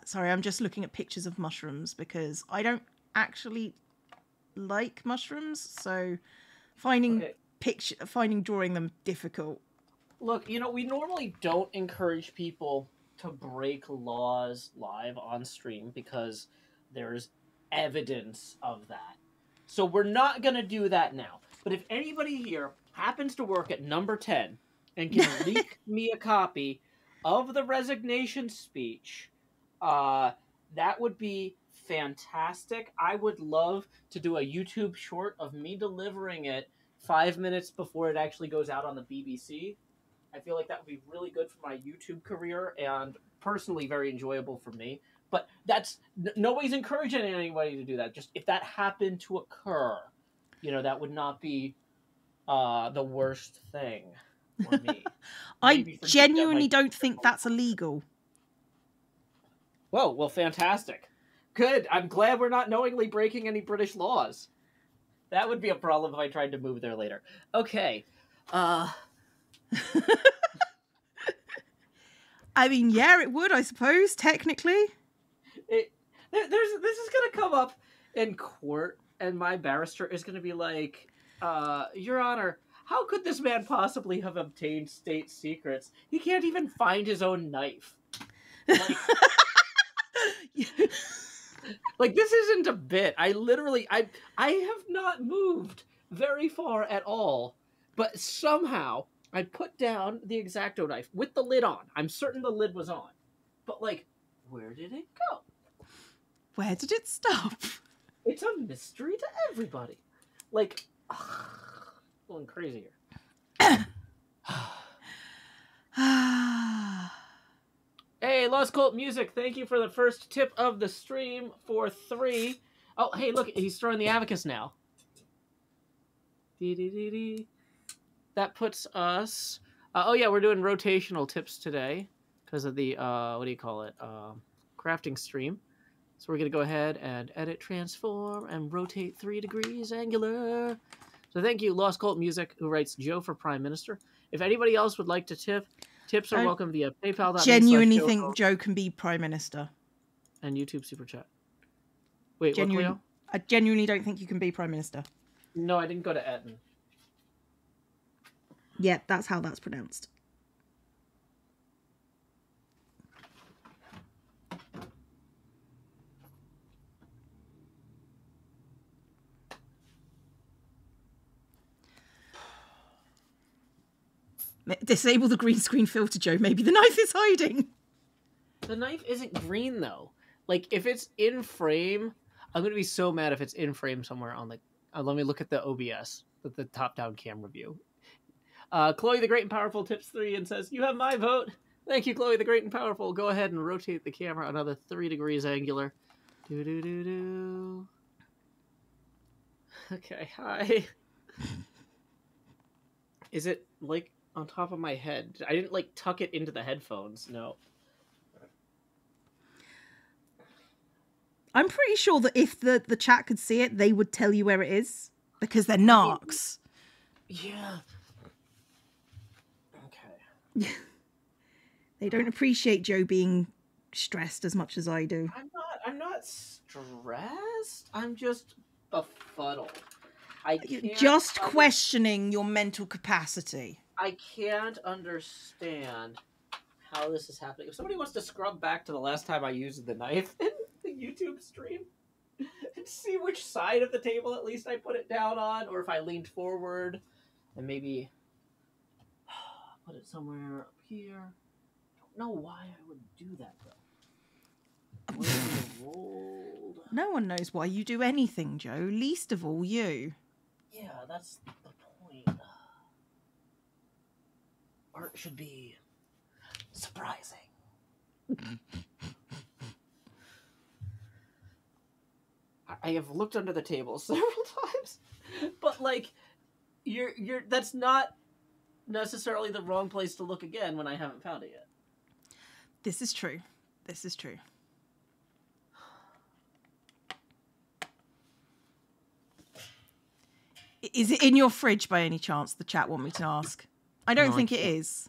Sorry, I'm just looking at pictures of mushrooms because I don't actually like mushrooms, so finding drawing them difficult. Look, you know, we normally don't encourage people to break laws live on stream because there's evidence of that. So we're not going to do that now. But if anybody here happens to work at number 10 and can leak me a copy of the resignation speech, that would be fantastic. I would love to do a YouTube short of me delivering it 5 minutes before it actually goes out on the BBC. I feel like that would be really good for my YouTube career and personally very enjoyable for me. But that's nobody's encouraging anybody to do that. Just if that happened to occur, that would not be the worst thing for me. I Maybe for genuinely don't think that's illegal. Whoa, well, fantastic. Good. I'm glad we're not knowingly breaking any British laws. That would be a problem if I tried to move there later. Okay. I mean, yeah, it would, I suppose, technically. This is going to come up in court, and my barrister is going to be like, Your Honor, how could this man possibly have obtained state secrets? He can't even find his own knife. Like, like, this isn't a bit. I have not moved very far at all, but somehow I put down the X-Acto knife with the lid on. I'm certain the lid was on. But, like, where did it go? Where did it stop? It's a mystery to everybody. Like, going crazy here. Hey, Lost Cult Music, thank you for the first tip of the stream for 3. Oh, hey, look, he's throwing the abacus now. That puts us... oh, yeah, we're doing rotational tips today because of the, what do you call it, crafting stream. So we're going to go ahead and edit, transform, and rotate 3 degrees angular. So thank you, Lost Cult Music, who writes Joe for Prime Minister. If anybody else would like to tip, tips are welcome via PayPal. Genuinely think Joe can be Prime Minister. And YouTube Super Chat. Wait, what, I genuinely don't think you can be Prime Minister. No, I didn't go to Eton. Yeah, that's how that's pronounced. Disable the green screen filter, Joe. Maybe the knife is hiding. The knife isn't green, though. Like, if it's in frame, I'm going to be so mad if it's in frame somewhere on the... let me look at the OBS, the top-down camera view. Chloe the Great and Powerful tips 3 and says, you have my vote. Thank you, Chloe the Great and Powerful. Go ahead and rotate the camera another 3 degrees angular. Do-do-do-do. Okay, hi. Is it, like... on top of my head? I didn't, like, tuck it into the headphones. No. I'm pretty sure that if the chat could see it, they would tell you where it is. Because they're narcs. Yeah. Okay. They don't appreciate Joe being stressed as much as I do. I'm not stressed. I'm just befuddled. Just questioning your mental capacity. I can't understand how this is happening. If somebody wants to scrub back to the last time I used the knife in the YouTube stream and see which side of the table at least I put it down on, or if I leaned forward and maybe put it somewhere up here. I don't know why I would do that, though. No one knows why you do anything, Joe. Least of all you. Yeah, that's the point. Art should be surprising. I have looked under the table several times, but like, that's not necessarily the wrong place to look again when I haven't found it yet. This is true. This is true. Is it in your fridge by any chance? The chat want me to ask. I don't think it is.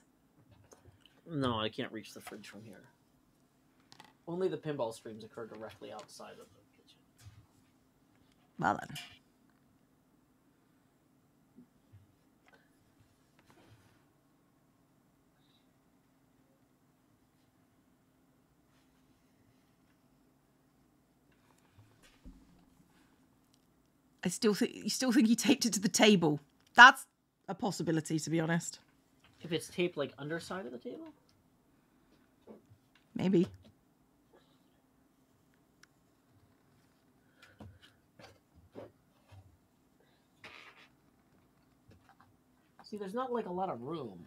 No, I can't reach the fridge from here. Only the pinball streams occur directly outside of the kitchen. Well then. You still think you taped it to the table? That's a possibility, to be honest. If it's taped like underside of the table? Maybe. See, there's not like a lot of room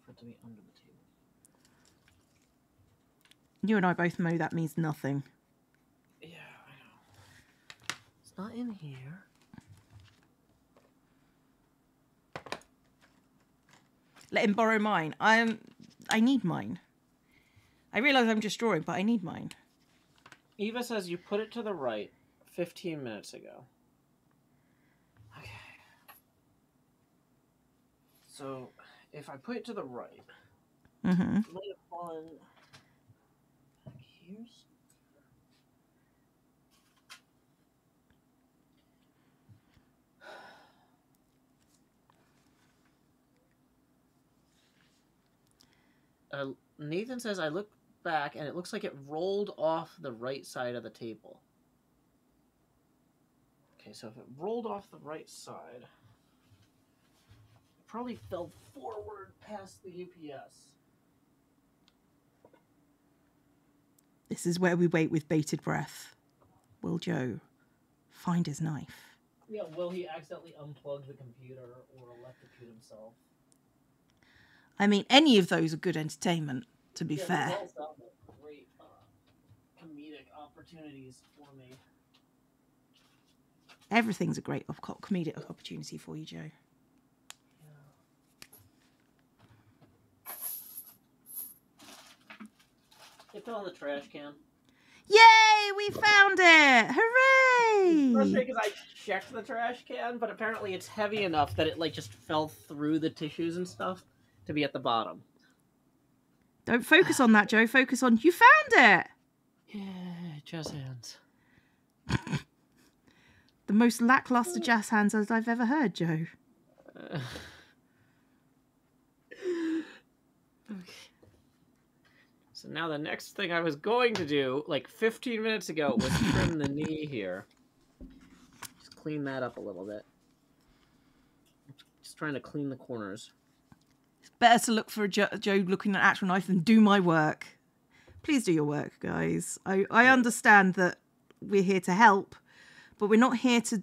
for it to be under the table. You and I both know that means nothing. Yeah, I know. It's not in here. Let him borrow mine. I need mine. I realise I'm just drawing, but I need mine. Eva says you put it to the right 15 minutes ago. Okay. So, if I put it to the right, Mm-hmm. lay it on here. Nathan says I look back and it looks like it rolled off the right side of the table. Okay, so if it rolled off the right side, it probably fell forward past the UPS. This is where we wait with bated breath. Will Joe find his knife? Yeah, will he accidentally unplug the computer or electrocute himself? I mean, any of those are good entertainment, to be fair. These all sound like great comedic opportunities for me. Everything's a great comedic opportunity for you, Joe. It fell in the trash can. Yay! We found it! Hooray! It's frustrating because I checked the trash can, but apparently it's heavy enough that it like just fell through the tissues and stuff to be at the bottom. Don't focus on that, Joe. Focus on you found it! Yeah, jazz hands. The most lackluster jazz hands as I've ever heard, Joe. Okay. So now the next thing I was going to do, like 15 minutes ago, was trim the knee here. Just clean that up a little bit. Just trying to clean the corners. It's better to look for Joe looking at an actual knife than do my work. Please do your work, guys. I understand that we're here to help, but we're not here to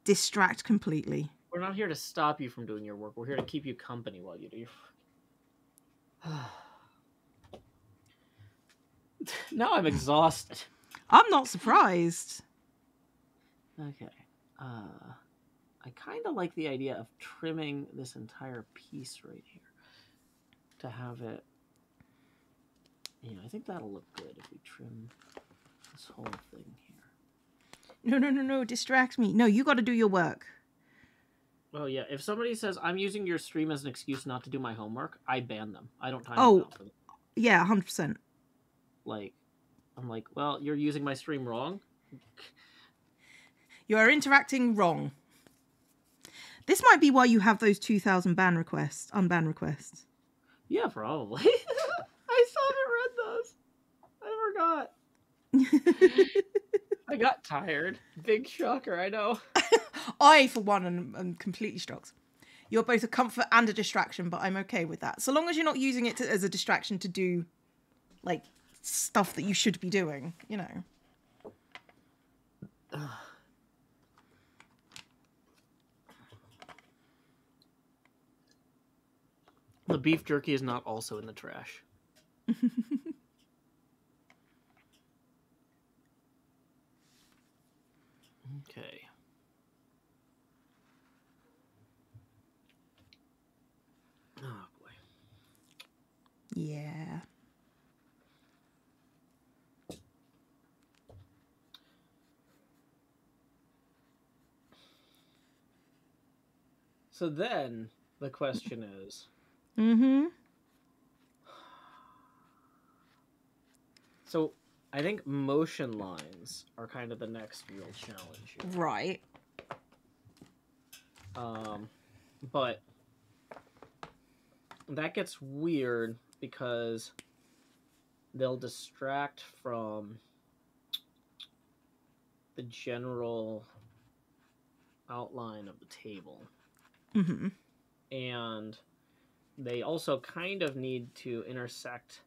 distract completely. We're not here to stop you from doing your work. We're here to keep you company while you do your work. Now I'm exhausted. I'm not surprised. Okay. I kind of like the idea of trimming this entire piece right here. To have it... Yeah, I think that'll look good if we trim this whole thing here. No. Distract me. No, you got to do your work. Oh, yeah. If somebody says, I'm using your stream as an excuse not to do my homework, I ban them. I don't time them out for them. Yeah, 100%. Like, I'm like, well, you're using my stream wrong. You are interacting wrong. This might be why you have those 2,000 unban requests. Yeah, probably. I haven't read those. I forgot. I got tired. Big shocker, I know. I, for one, am completely shocked. You're both a comfort and a distraction, but I'm okay with that. So long as you're not using it as a distraction to do, like, stuff that you should be doing, you know. The beef jerky is not also in the trash. Okay. Oh, boy. Yeah. So then, the question is... Mm-hmm. So, I think motion lines are kind of the next real challenge here. Right. But that gets weird because they'll distract from the general outline of the table. Mm-hmm. And they also kind of need to intersect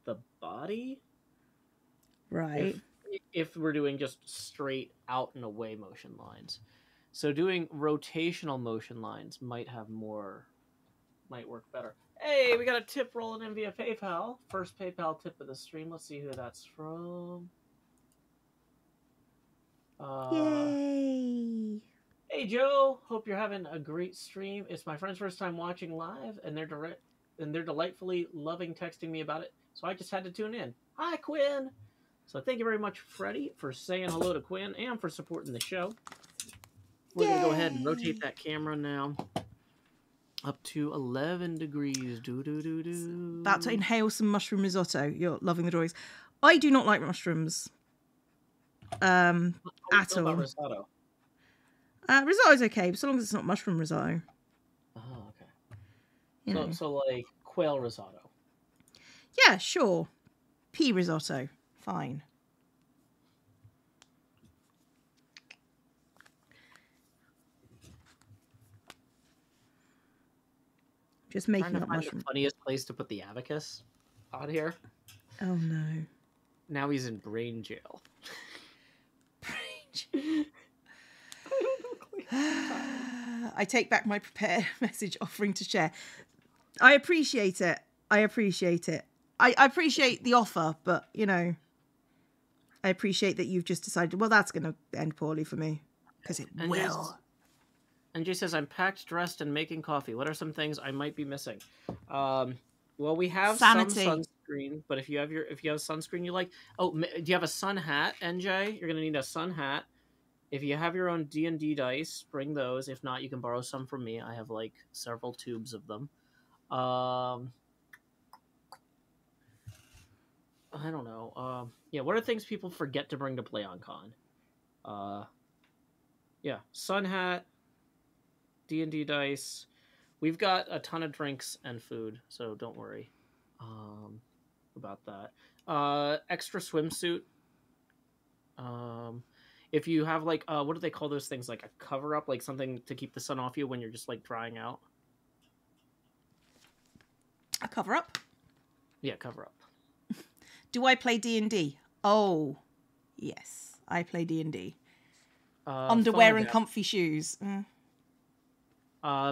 the body. Right. If we're doing just straight out and away motion lines. So doing rotational motion lines might work better. Hey, we got a tip rolling in via PayPal. First PayPal tip of the stream. Let's see who that's from. Yay! Hey Joe, hope you're having a great stream. It's my friend's first time watching live, and they're delightfully loving texting me about it. So I just had to tune in. Hi Quinn. So thank you very much, Freddie, for saying hello to Quinn and for supporting the show. We're gonna go ahead and rotate that camera now up to 11 degrees. About to inhale some mushroom risotto. You're loving the drawings. I do not like mushrooms. At all. Risotto? Risotto's okay, so long as it's not mushroom risotto. Oh, okay. So like quail risotto. Yeah, sure. Pea risotto. Fine. Just making up mushroom. The funniest place to put the abacus on here. Oh no. Now he's in brain jail. I take back my prepared message offering to share. I appreciate it. I appreciate the offer, but you know, I appreciate that you've just decided, well, that's going to end poorly for me. Because it will. And Jay says, I'm packed, dressed, and making coffee. What are some things I might be missing? Well, we have Sanity. some sunscreen, but if you have sunscreen you like... Oh, do you have a sun hat, NJ? You're going to need a sun hat. If you have your own D&D dice, bring those. If not, you can borrow some from me. I have, like, several tubes of them. I don't know. Yeah, what are things people forget to bring to PlayOnCon? Yeah, sun hat, D&D dice. We've got a ton of drinks and food, so don't worry about that. Extra swimsuit. If you have, like, what do they call those things? Like a cover-up? Like something to keep the sun off you when you're just, like, drying out? A cover-up? Yeah, cover-up. Do I play D&D? Oh, yes. I play D&D. Underwear and comfy shoes.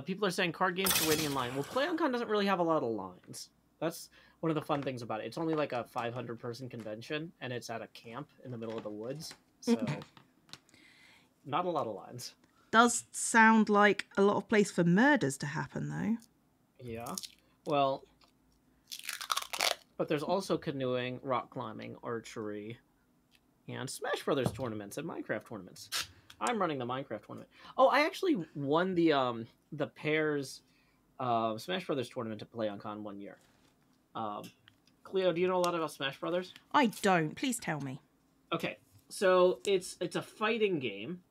People are saying card games for waiting in line. Well, PlayOnCon doesn't really have a lot of lines. That's one of the fun things about it. It's only like a 500-person convention, and it's at a camp in the middle of the woods. So, not a lot of lines. Does sound like a lot of place for murders to happen, though. Yeah. Well, but there's also canoeing, rock climbing, archery, and Smash Brothers tournaments and Minecraft tournaments. I'm running the Minecraft tournament. Oh, I actually won the pairs Smash Brothers tournament to PlayOnCon one year. Cleo, do you know a lot about Smash Brothers? I don't. Please tell me. Okay, so it's a fighting game,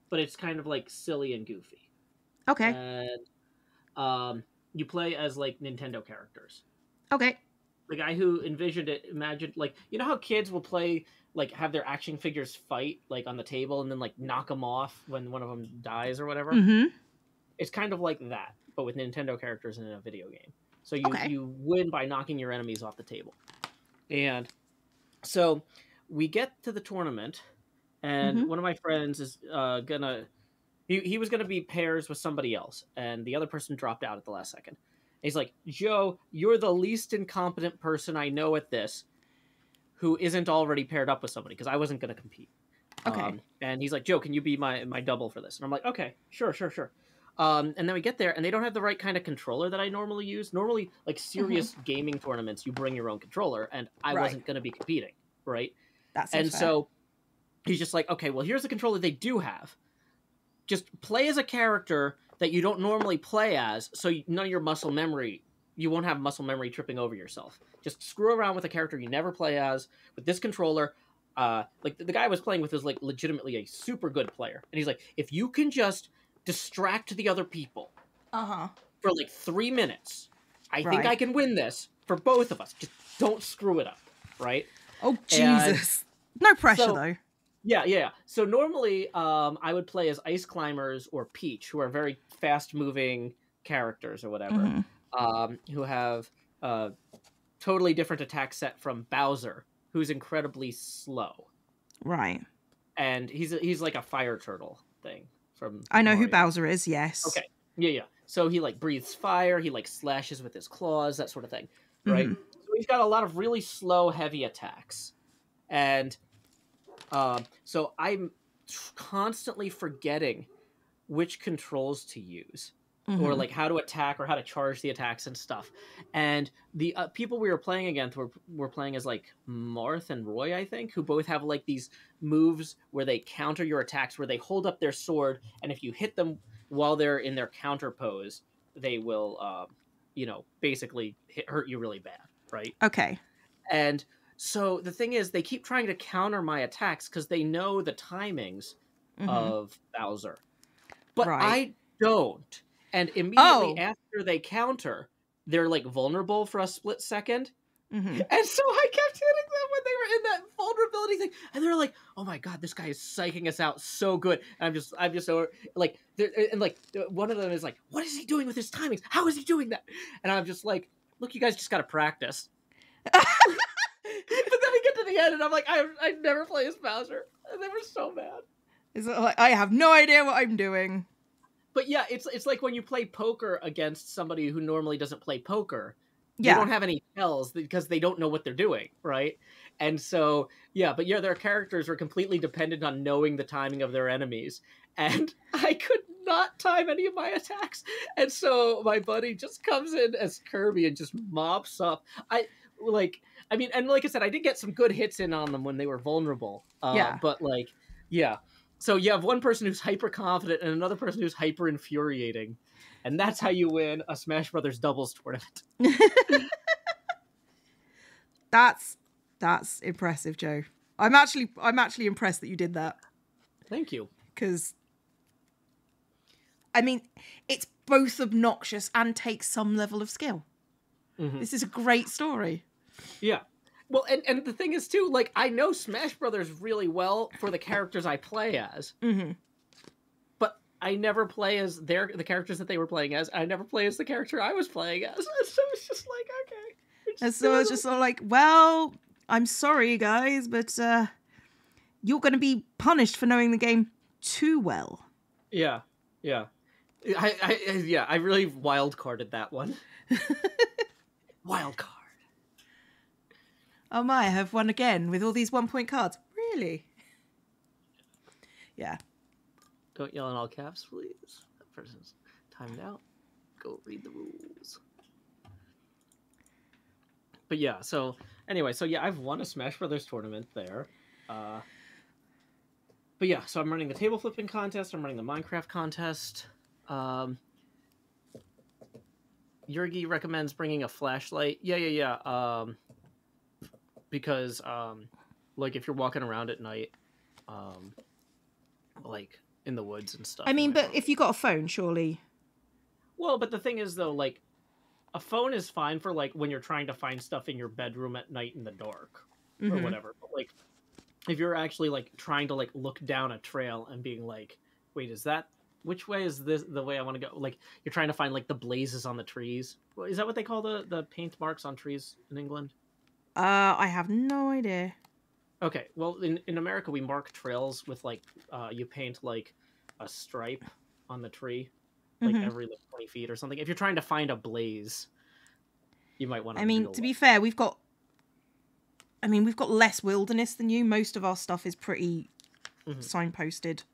but it's kind of like silly and goofy. Okay. And you play as like Nintendo characters. Okay. The guy who envisioned it imagined, like, you know how kids will play, like, have their action figures fight, like, on the table and then, like, knock them off when one of them dies or whatever? Mm-hmm. It's kind of like that, but with Nintendo characters in a video game. So you win by knocking your enemies off the table. And so we get to the tournament, and one of my friends is gonna... He was gonna be pairs with somebody else, and the other person dropped out at the last second. He's like, Joe, you're the least incompetent person I know at this who isn't already paired up with somebody, because I wasn't going to compete. Okay. And he's like, Joe, can you be my double for this? And I'm like, okay, sure. And then we get there, and they don't have the right kind of controller that I normally use. Normally, like, serious gaming tournaments, you bring your own controller, and I wasn't going to be competing, right? So he's just like, okay, well, here's the controller they do have. Just play as a character that you don't normally play as, so none of your muscle memory, you won't have muscle memory tripping over yourself. Just screw around with a character you never play as with this controller. Like the guy I was playing with was like legitimately a super good player, and he's like, if you can just distract the other people for like 3 minutes, I think I can win this for both of us. Just don't screw it up, right? Oh Jesus! No pressure though. Yeah. So normally, I would play as Ice Climbers or Peach, who are very fast-moving characters or whatever, who have totally different attack set from Bowser, who's incredibly slow. Right. And he's like a fire turtle thing from I know Mario. who Bowser is, yes. Okay. Yeah. So he like breathes fire, he like slashes with his claws, that sort of thing, right? So he's got a lot of really slow, heavy attacks. And so I'm constantly forgetting which controls to use. Mm-hmm. Or like how to attack or how to charge the attacks and stuff. And the people we were playing against were playing as like Marth and Roy, I think, who both have like these moves where they counter your attacks, where they hold up their sword, and if you hit them while they're in their counter pose, they will, basically hurt you really bad, right? Okay. And so the thing is, they keep trying to counter my attacks because they know the timings of Bowser, but I don't. And immediately after they counter, they're like vulnerable for a split second. And so I kept hitting them when they were in that vulnerability thing, and they're like, "Oh my god, this guy is psyching us out so good." And I'm just so like, and like one of them is like, "What is he doing with his timings? How is he doing that?" And I'm just like, "Look, you guys just got to practice." But then we get to the end, and I'm like, "I never play as Bowser," and they were so mad. It's like, I have no idea what I'm doing. But yeah, it's like when you play poker against somebody who normally doesn't play poker. They Yeah. don't have any tells because they don't know what they're doing, right? And so, their characters are completely dependent on knowing the timing of their enemies. And I could not time any of my attacks. And so my buddy just comes in as Kirby and just mops up. And like I said, I did get some good hits in on them when they were vulnerable. But So you have one person who's hyper confident and another person who's hyper infuriating, and that's how you win a Smash Brothers doubles tournament. That's impressive, Joe. I'm actually impressed that you did that. Thank you. Because I mean, it's both obnoxious and takes some level of skill. This is a great story. Yeah. Well, and the thing is, too, like, I know Smash Brothers really well for the characters I play as. But I never play as the characters that they were playing as. I never play as the character I was playing as. So it's just like, okay. And so it's just sort of like, well, I'm sorry, guys, but you're going to be punished for knowing the game too well. Yeah. I really wild-carded that one. Wild card. Oh my, I have won again with all these 1-point cards. Really? Yeah. Don't yell in all caps, please. That person's timed out. Go read the rules. But yeah, so anyway, I've won a Smash Brothers tournament there. But yeah, so I'm running the table flipping contest. I'm running the Minecraft contest. Yurgi recommends bringing a flashlight. Yeah. Because, like, if you're walking around at night, like, in the woods and stuff. I mean, but if you got a phone, surely. Well, but the thing is, though, like, a phone is fine for, like, when you're trying to find stuff in your bedroom at night in the dark. Or whatever. But, like, if you're actually, like, trying to, like, look down a trail and being like, wait, which way is this the way I want to go? Like, you're trying to find, like, the blazes on the trees. Is that what they call the paint marks on trees in England? I have no idea. Okay, well, in America, we mark trails with, like, you paint, like, a stripe on the tree, like, every, like, 20 feet or something. If you're trying to find a blaze, you might want to... I mean, to be fair, we've got less wilderness than you. Most of our stuff is pretty signposted,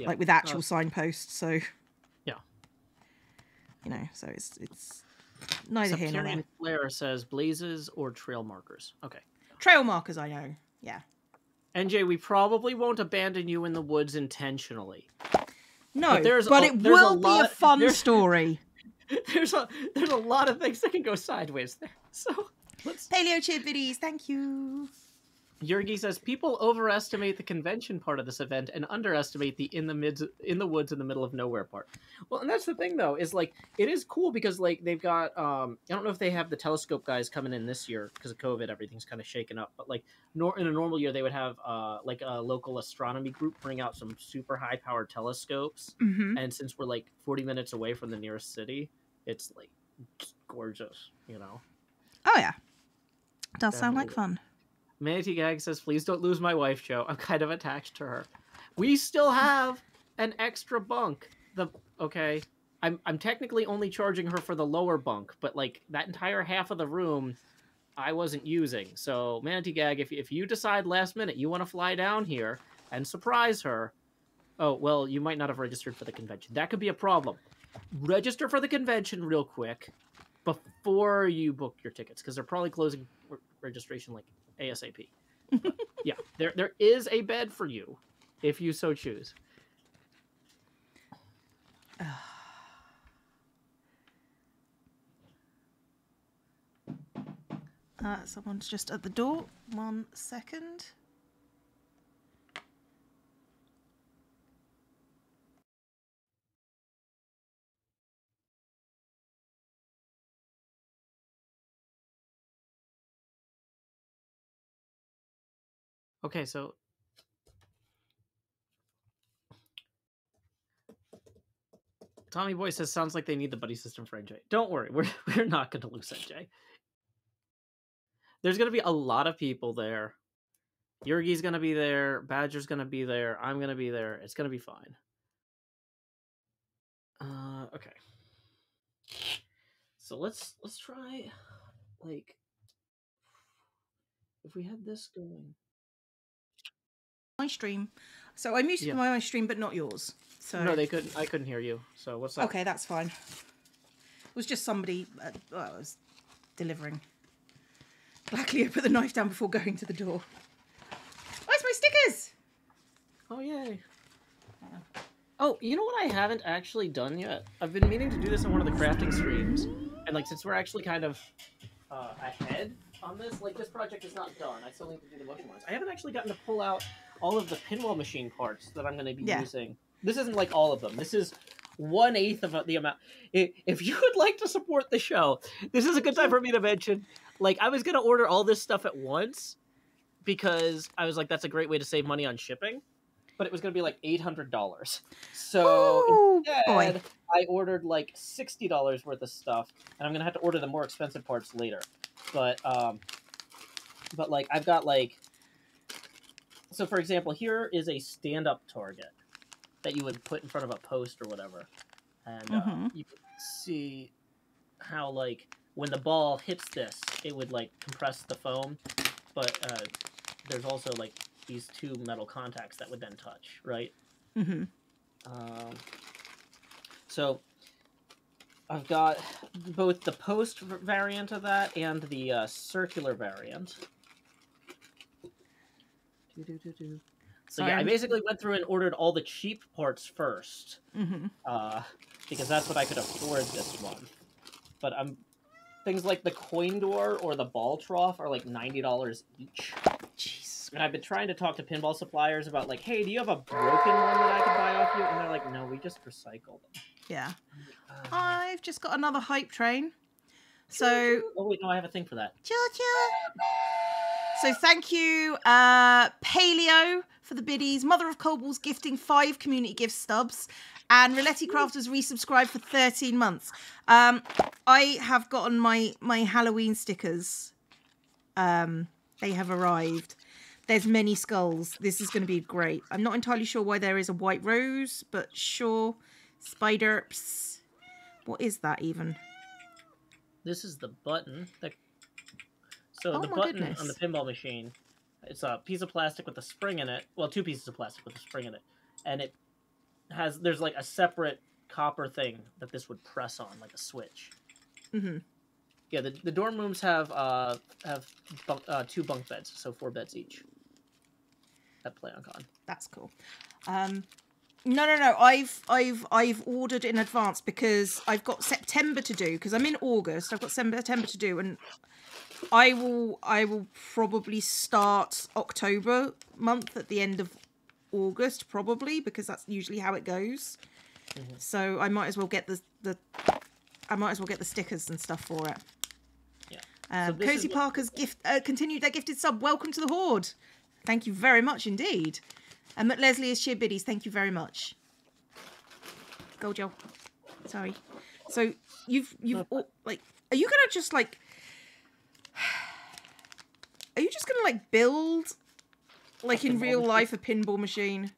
like, with actual signposts, so... Yeah. You know, so it's neither here nor there. Flair says blazes or trail markers. Okay. Trail markers, I know. Yeah. NJ, we probably won't abandon you in the woods intentionally. No, but it will be a fun story. There's a lot of things that can go sideways there. So let's... Paleo Chip Biddies, thank you. Yurgi says people overestimate the convention part of this event and underestimate the in the woods in the middle of nowhere part. Well, and that's the thing though, is like it is cool because like they've got I don't know if they have the telescope guys coming in this year because of COVID, everything's kind of shaken up. But like in a normal year, they would have like a local astronomy group bring out some super high powered telescopes. And since we're like 40 minutes away from the nearest city, it's like gorgeous, you know. Oh yeah, does sound like fun. Manatee Gag says, please don't lose my wife, Joe. I'm kind of attached to her. We still have an extra bunk. Okay, I'm technically only charging her for the lower bunk, but like that entire half of the room I wasn't using. So Manatee Gag, if you decide last minute you want to fly down here and surprise her, Oh, well, you might not have registered for the convention. That could be a problem. Register for the convention real quick before you book your tickets, because they're probably closing registration like ASAP. But yeah, there is a bed for you if you so choose. Someone's just at the door. 1 second. Okay, so Tommy Boy says sounds like they need the buddy system for NJ. Don't worry, we're not going to lose NJ. There's going to be a lot of people there. Yurgi's going to be there. Badger's going to be there. I'm going to be there. It's going to be fine. Okay. So let's try, like, if we had this going. My stream. So I muted my stream, but not yours. So no, they couldn't. I couldn't hear you. So what's up? Okay, that's fine. It was just somebody. I was delivering. Luckily, I put the knife down before going to the door. Where's my stickers? Oh yay! Oh, you know what I haven't actually done yet? I've been meaning to do this on one of the crafting streams, and like since we're actually kind of ahead on this, like this project is not done. I still need to do the motion lines. I haven't actually gotten to pull out all of the pinball machine parts that I'm going to be using. This isn't like all of them. This is 1/8 of the amount. If you would like to support the show, this is a good time for me to mention. Like, I was going to order all this stuff at once because I was like, that's a great way to save money on shipping. But it was going to be like $800. So instead, I ordered like $60 worth of stuff, and I'm going to have to order the more expensive parts later. But like, I've got like, so for example, here is a stand-up target that you would put in front of a post or whatever. And you can see how, like, when the ball hits this, it would, like, compress the foam. But there's also, like, these two metal contacts that would then touch, right? So I've got both the post variant of that and the circular variant. So yeah, I basically went through and ordered all the cheap parts first, because that's what I could afford this month. But things like the coin door or the ball trough are like $90 each. Jeez. And I've been trying to talk to pinball suppliers about like, hey, do you have a broken one that I could buy off you? And they're like, no, we just recycle them. Yeah. I've just got another hype train. So. Oh wait, no, I have a thing for that. So thank you, Paleo, for the biddies. Mother of Cobal's gifting 5 community gift stubs. And Roletti Crafters resubscribed for 13 months. I have gotten my Halloween stickers. They have arrived. There's many skulls. This is going to be great. I'm not entirely sure why there is a white rose, but sure. Spiderps. What is that even? This is the button. So the button on the pinball machine, it's a piece of plastic with a spring in it. Well, 2 pieces of plastic with a spring in it. And it has, there's like a separate copper thing that this would press on, like a switch. Yeah, the dorm rooms have 2 bunk beds, so 4 beds each. At PlayOnCon. That's cool. No. I've ordered in advance because I've got September to do. Because I'm in August, I've got September to do, and I will probably start October month at the end of August, probably, because that's usually how it goes. So I might as well get the stickers and stuff for it. Yeah. Cozy Parker's continued their gifted sub. Welcome to the Horde. Thank you very much indeed. And Leslie is sheer biddies. Thank you very much. Go, Joe. Sorry. So you've like, are you gonna just like? Are you just gonna like build, like in real life, a pinball machine?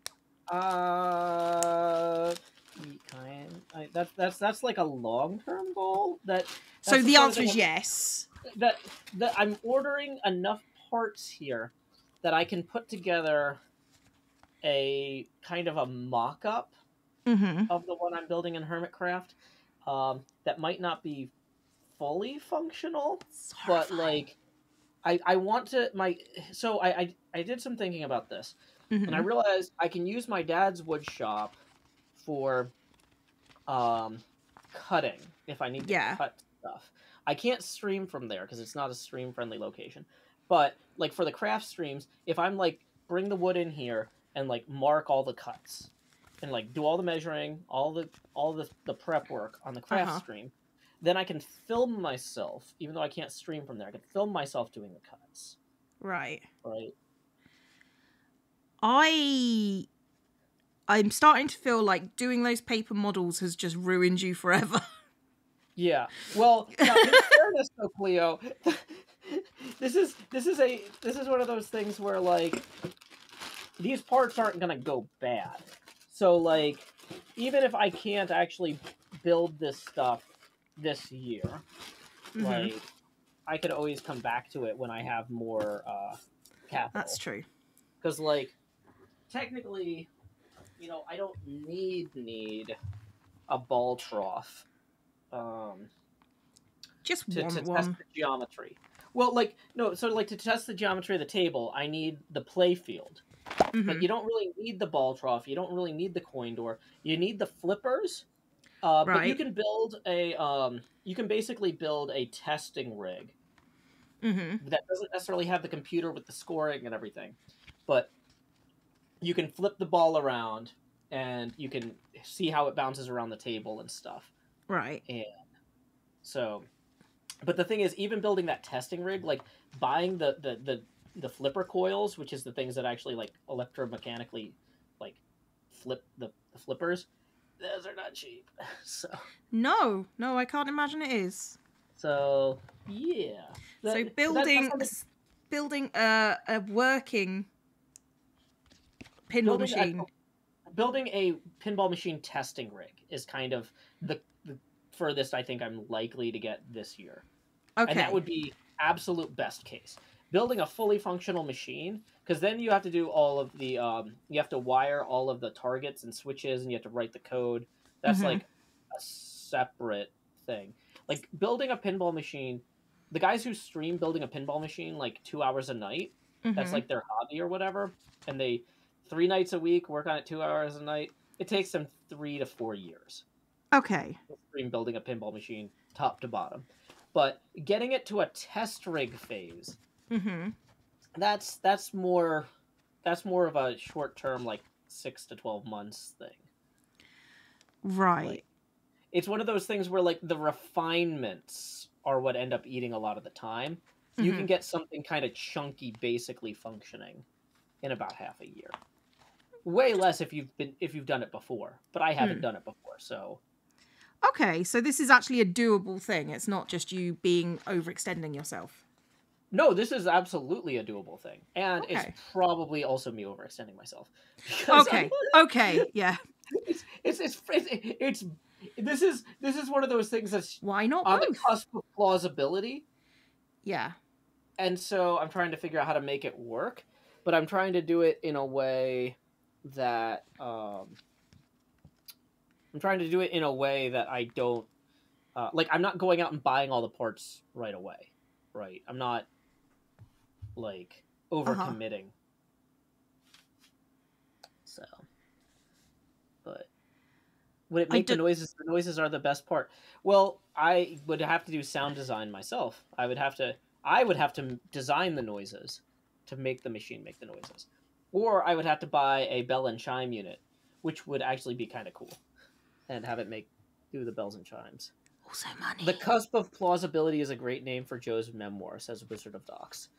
That's like a long-term goal. So the answer is yes. That I'm ordering enough parts here that I can put together a kind of a mock-up Mm-hmm. of the one I'm building in Hermitcraft. That might not be fully functional, but like I want to I did some thinking about this, and I Mm-hmm. realized I can use my dad's wood shop for cutting if I need to Yeah. cut stuff. I can't stream from there because it's not a stream friendly location. But like for the craft streams, if I'm like bring the wood in here and like mark all the cuts and like do all the measuring, all the prep work on the craft Uh-huh. stream, then I can film myself, even though I can't stream from there. I can film myself doing the cuts. Right. Right. I'm starting to feel like doing those paper models has just ruined you forever. Yeah. Well, now, in fairness, though, Cleo, this is one of those things where like these parts aren't gonna go bad. So like, even if I can't actually build this stuff this year, like I could always come back to it when I have more capital. That's true. Because like, technically, you know, I don't need a ball trough. Just to one. test the geometry. Well, like no, so like to test the geometry of the table, I need the play field. But you don't really need the ball trough. You don't really need the coin door. You need the flippers. But you can build a you can basically build a testing rig that doesn't necessarily have the computer with the scoring and everything, but you can flip the ball around and you can see how it bounces around the table and stuff. Right. And so, but the thing is, even building that testing rig, like buying the flipper coils, which is the things that actually like electromechanically like flip the flippers, those are not cheap. So no, I can't imagine it is. So yeah. So building a working pinball machine. Building a pinball machine testing rig is kind of the furthest I think I'm likely to get this year. Okay. And that would be absolute best case. Building a fully functional machine, because then you have to do all of the you have to wire all of the targets and switches, and you have to write the code. That's like a separate thing. Like building a pinball machine, the guys who stream building a pinball machine like 2 hours a night, that's like their hobby or whatever, and they 3 nights a week work on it 2 hours a night. It takes them 3 to 4 years. Okay. Stream building a pinball machine top to bottom. But getting it to a test rig phase, that's more of a short term, like 6 to 12 months thing. Right. Like, it's one of those things where like the refinements are what end up eating a lot of the time. You can get something kind of chunky, basically functioning in about half a year. Way less if you've done it before, but I haven't done it before, so. Okay, so this is actually a doable thing. It's not just you being overextending yourself. No, this is absolutely a doable thing, and it's probably also me overextending myself. Okay, yeah. This is one of those things that's why not on both? The cusp of plausibility. Yeah. And so I'm trying to figure out how to make it work, but I'm trying to do it in a way that I don't like. I'm not going out and buying all the parts right away, right? I'm not like overcommitting. So, but would it make the noises? The noises are the best part. Well, I would have to do sound design myself. I would have to design the noises to make the machine make the noises. Or I would have to buy a bell and chime unit, which would actually be kind of cool, and have it do the bells and chimes. Also money. The cusp of plausibility is a great name for Joe's memoir, says Wizard of Docs.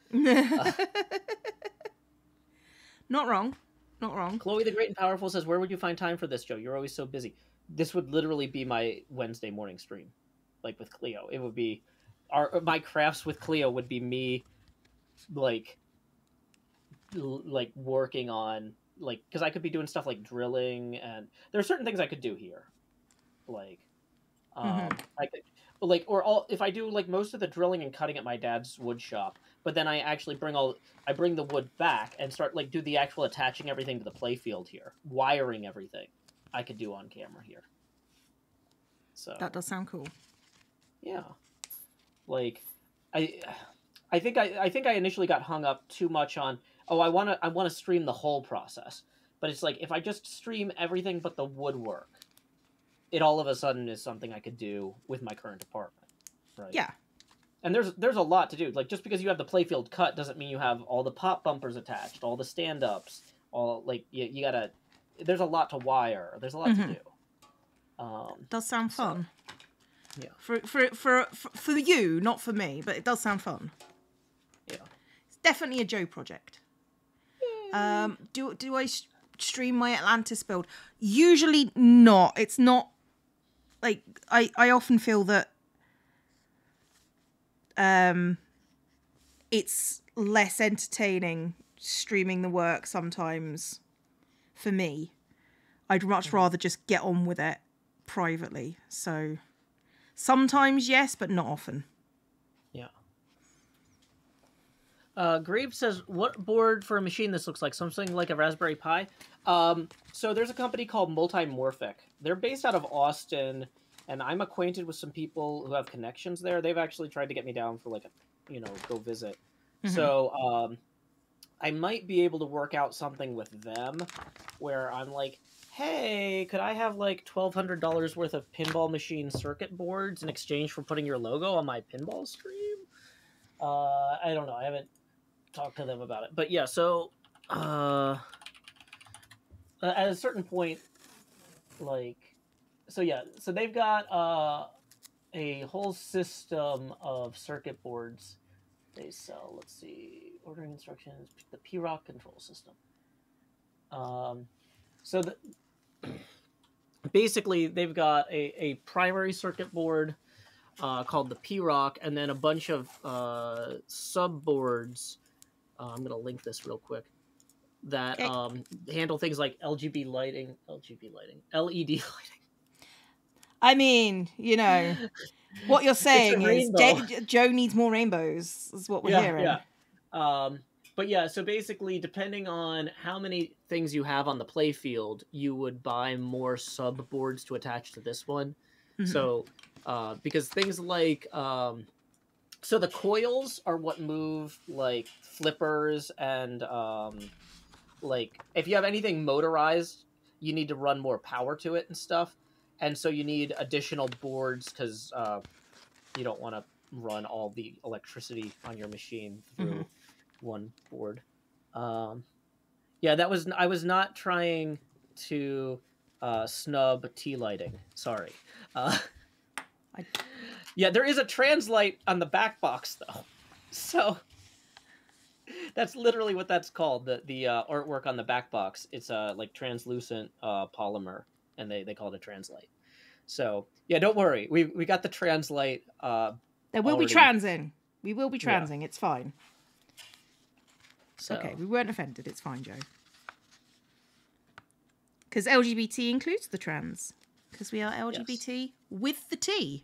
Not wrong. Not wrong. Chloe the Great and Powerful says, where would you find time for this, Joe? You're always so busy. This would literally be my Wednesday morning stream, like with Cleo. It would be my crafts with Cleo would be me, like working on because I could be doing stuff like drilling, and there are certain things I could do here, like I could if I do like most of the drilling and cutting at my dad's wood shop, but then I actually bring the wood back and start like do the actual attaching everything to the playfield here, wiring everything. I could do on camera here. So that does sound cool. Yeah, like I think I initially got hung up too much on I want to stream the whole process, but it's like if I just stream everything but the woodwork, it all of a sudden is something I could do with my current apartment, right? Yeah. And there's a lot to do. Like just because you have the playfield cut doesn't mean you have all the pop bumpers attached, all the stand ups, all like you gotta. There's a lot to wire. There's a lot to do. Does sound fun. So, yeah. For you, not for me, but it does sound fun. Yeah. It's definitely a Joe project. Do I stream my Atlantis build? Usually not. It's not like I often feel that it's less entertaining streaming the work sometimes for me. I'd much rather just get on with it privately. So sometimes yes, but not often. Yeah. Graves says, what board for a machine this looks like? Something like a Raspberry Pi? So there's a company called Multimorphic. They're based out of Austin, and I'm acquainted with some people who have connections there. They've actually tried to get me down for like go visit. Mm-hmm. So I might be able to work out something with them where I'm like, hey, could I have like $1,200 worth of pinball machine circuit boards in exchange for putting your logo on my pinball stream? I don't know. I haven't talked to them about it. But yeah, so at a certain point, like, so yeah, so they've got a whole system of circuit boards they sell. Let's see, ordering instructions, the P-Rock control system. So basically they've got a primary circuit board called the P-Rock, and then a bunch of sub boards. I'm going to link this real quick. That handle things like LED lighting. I mean, what you're saying is Joe needs more rainbows, is what we're hearing. Yeah. But yeah, so basically, depending on how many things you have on the play field, you would buy more sub boards to attach to this one. Mm-hmm. So, because things like, so the coils are what move like flippers and like if you have anything motorized, you need to run more power to it and stuff. And so you need additional boards because you don't want to run all the electricity on your machine through one board. Yeah, I was not trying to snub tea lighting. Sorry. Yeah, there is a translite on the back box though. So that's literally what that's called. The artwork on the back box. It's like translucent polymer, and they call it a translite. So yeah, don't worry. We got the translite. There will be transing. We will be transing. Yeah. It's fine. So. Okay, we weren't offended. It's fine, Joe. Because LGBT includes the trans. Because we are LGBT with the T.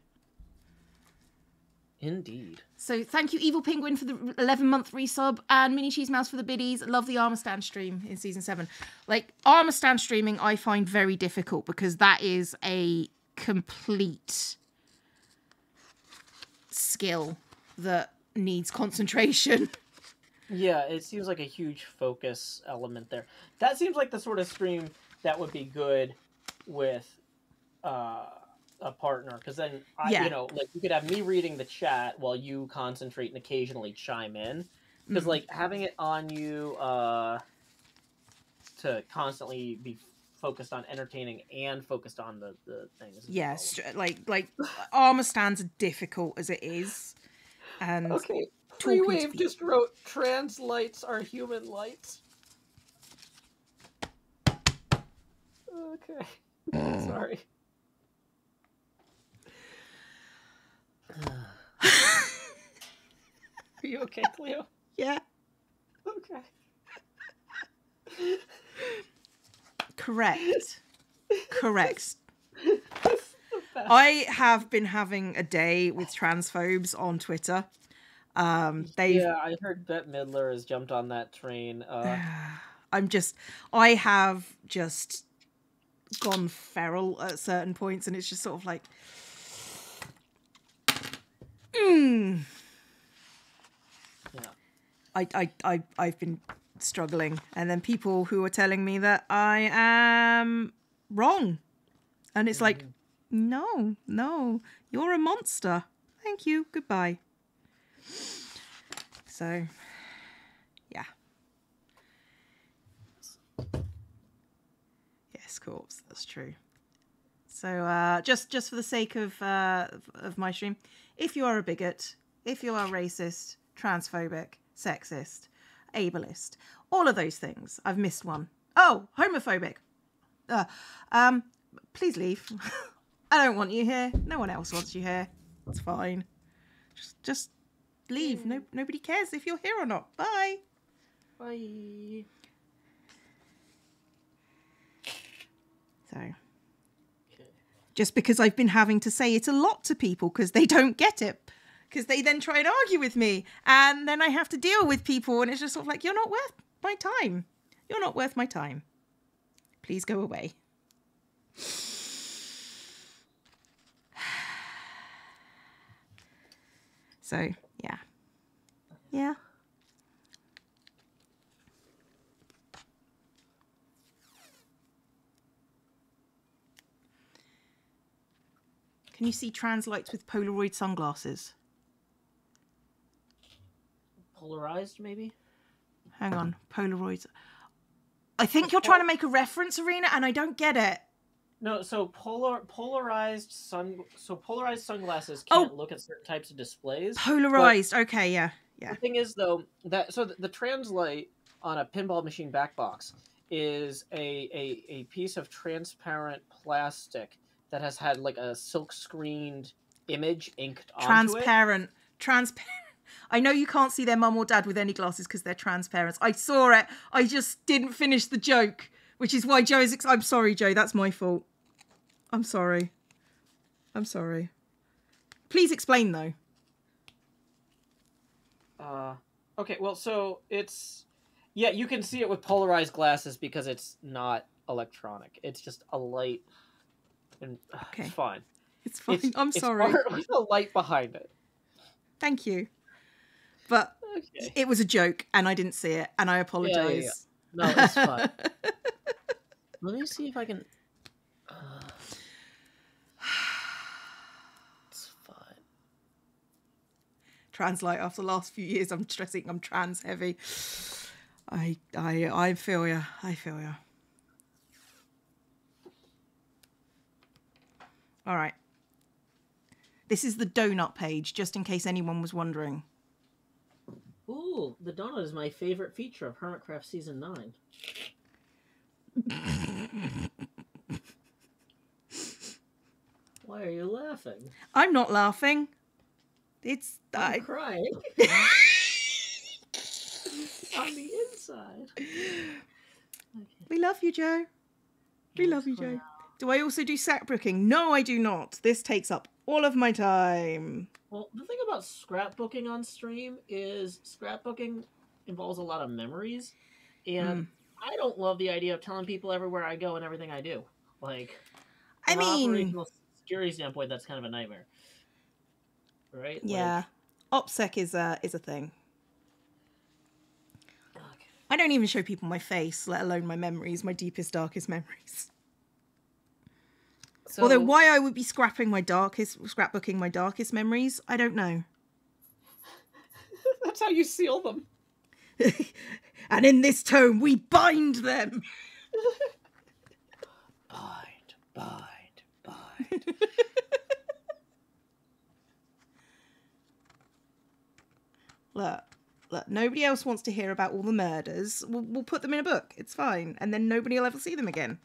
Indeed. So thank you, Evil Penguin, for the 11-month resub, and Mini Cheese Mouse for the biddies. Love the armor stand stream in season 7. Like, armor stand streaming I find very difficult because that is a complete skill that needs concentration. Yeah, it seems like a huge focus element there. That seems like the sort of stream that would be good with a partner, because then like you could have me reading the chat while you concentrate and occasionally chime in, because like having it on you to constantly be focused on entertaining and focused on the things. Yes, like armor stands are difficult as it is, and okay. Pre-Wave just wrote "Trans-lights are human lights." Okay, sorry. Are you okay, Cleo? Yeah. Okay. Correct. I have been having a day with transphobes on Twitter. They've Yeah, I heard Bette Midler has jumped on that train. I have just gone feral at certain points, and it's just sort of like, Yeah. I've been struggling, and then people who are telling me that I am wrong, and it's like, no, you're a monster. Thank you, goodbye. So, yeah. Yes, corpse. That's true. So, just for the sake of my stream, if you are a bigot, if you are racist, transphobic, sexist, ableist, all of those things, I've missed one. Oh, homophobic. Please leave. I don't want you here. No one else wants you here. It's fine. Just leave. Nobody cares if you're here or not. Bye. Bye. So, just because I've been having to say it a lot to people because they don't get it, because they then try and argue with me, and then I have to deal with people, and it's just sort of like, you're not worth my time. You're not worth my time. Please go away. So, yeah. Yeah. Can you see trans lights with Polaroid sunglasses? Polarized, maybe? Hang on. Polaroids. I think you're trying to make a reference, Arena, and I don't get it. No, so polarized sunglasses can't look at certain types of displays. Polarized. Okay, yeah. The thing is, though, that the trans light on a pinball machine back box is a piece of transparent plastic that has had like a silk screened image inked onto Transparent. I know you can't see their mum or dad with any glasses because they're transparent. I saw it. I just didn't finish the joke, which is why Joe's... I'm sorry, Joe. That's my fault. I'm sorry. Please explain, though. Okay, well, so it's... Yeah, you can see it with polarized glasses because it's not electronic. It's just a light... And okay. It's fine. It's fine. I'm sorry. It's a light behind it. Thank you. But it was a joke, and I didn't see it, and I apologise. Yeah. No, it's fine. Let me see if I can... It's fine. Trans light. After the last few years, I'm stressing. I'm trans heavy. I feel ya. All right. This is the donut page, just in case anyone was wondering. Ooh, the donut is my favorite feature of Hermitcraft Season 9. Why are you laughing? I'm not laughing. I'm crying. On the inside. Okay. We love you, Joe. We love you, Joe. Do I also do scrapbooking? No, I do not. This takes up all of my time. Well, the thing about scrapbooking on stream is scrapbooking involves a lot of memories, and I don't love the idea of telling people everywhere I go and everything I do. Like, from an operational security standpoint, that's kind of a nightmare, right? Yeah, like, OPSEC is a thing. Okay. I don't even show people my face, let alone my memories, my deepest, darkest memories. So, although why I would be scrapbooking my darkest memories, I don't know. That's how you seal them. And in this tome, we bind them. Bind. Look, nobody else wants to hear about all the murders. We'll put them in a book. It's fine. And then nobody will ever see them again.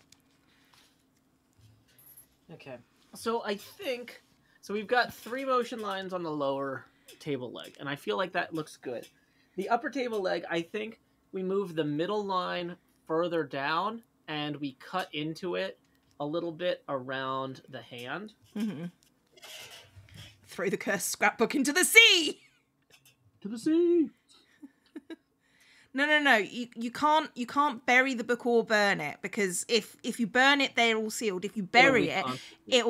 Okay, so I think... So we've got 3 motion lines on the lower table leg, and I feel like that looks good. The upper table leg, I think we move the middle line further down, and we cut into it a little bit around the hand. Mm-hmm. Throw the cursed scrapbook into the sea! To the sea. No. You can't bury the book or burn it, because if you burn it, they're all sealed. If you bury it, it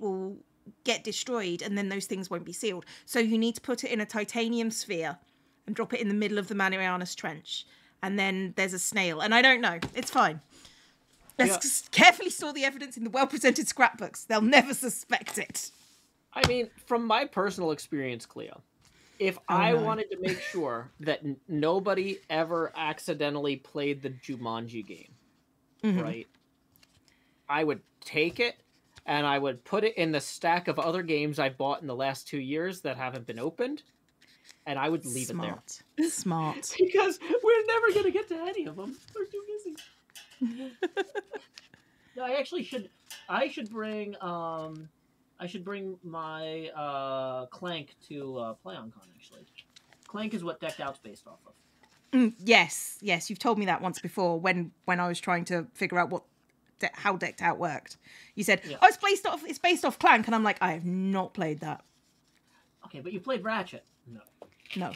will get destroyed, and then those things won't be sealed. So you need to put it in a titanium sphere and drop it in the middle of the Marianas Trench, and then there's a snail. And I don't know. It's fine. Let's carefully store the evidence in the well-presented scrapbooks. They'll never suspect it. I mean, from my personal experience, Cleo, if I wanted to make sure that nobody ever accidentally played the Jumanji game, right, I would take it and I would put it in the stack of other games I bought in the last 2 years that haven't been opened, and I would leave it there. Smart. Because we're never going to get to any of them. We're too busy. No, I should bring my Clank to PlayOnCon, actually. Clank is what Decked Out's based off of. Yes, you've told me that once before when I was trying to figure out how Decked Out worked. You said, it's based off Clank, and I'm like, I have not played that. Okay, but you played Ratchet. No.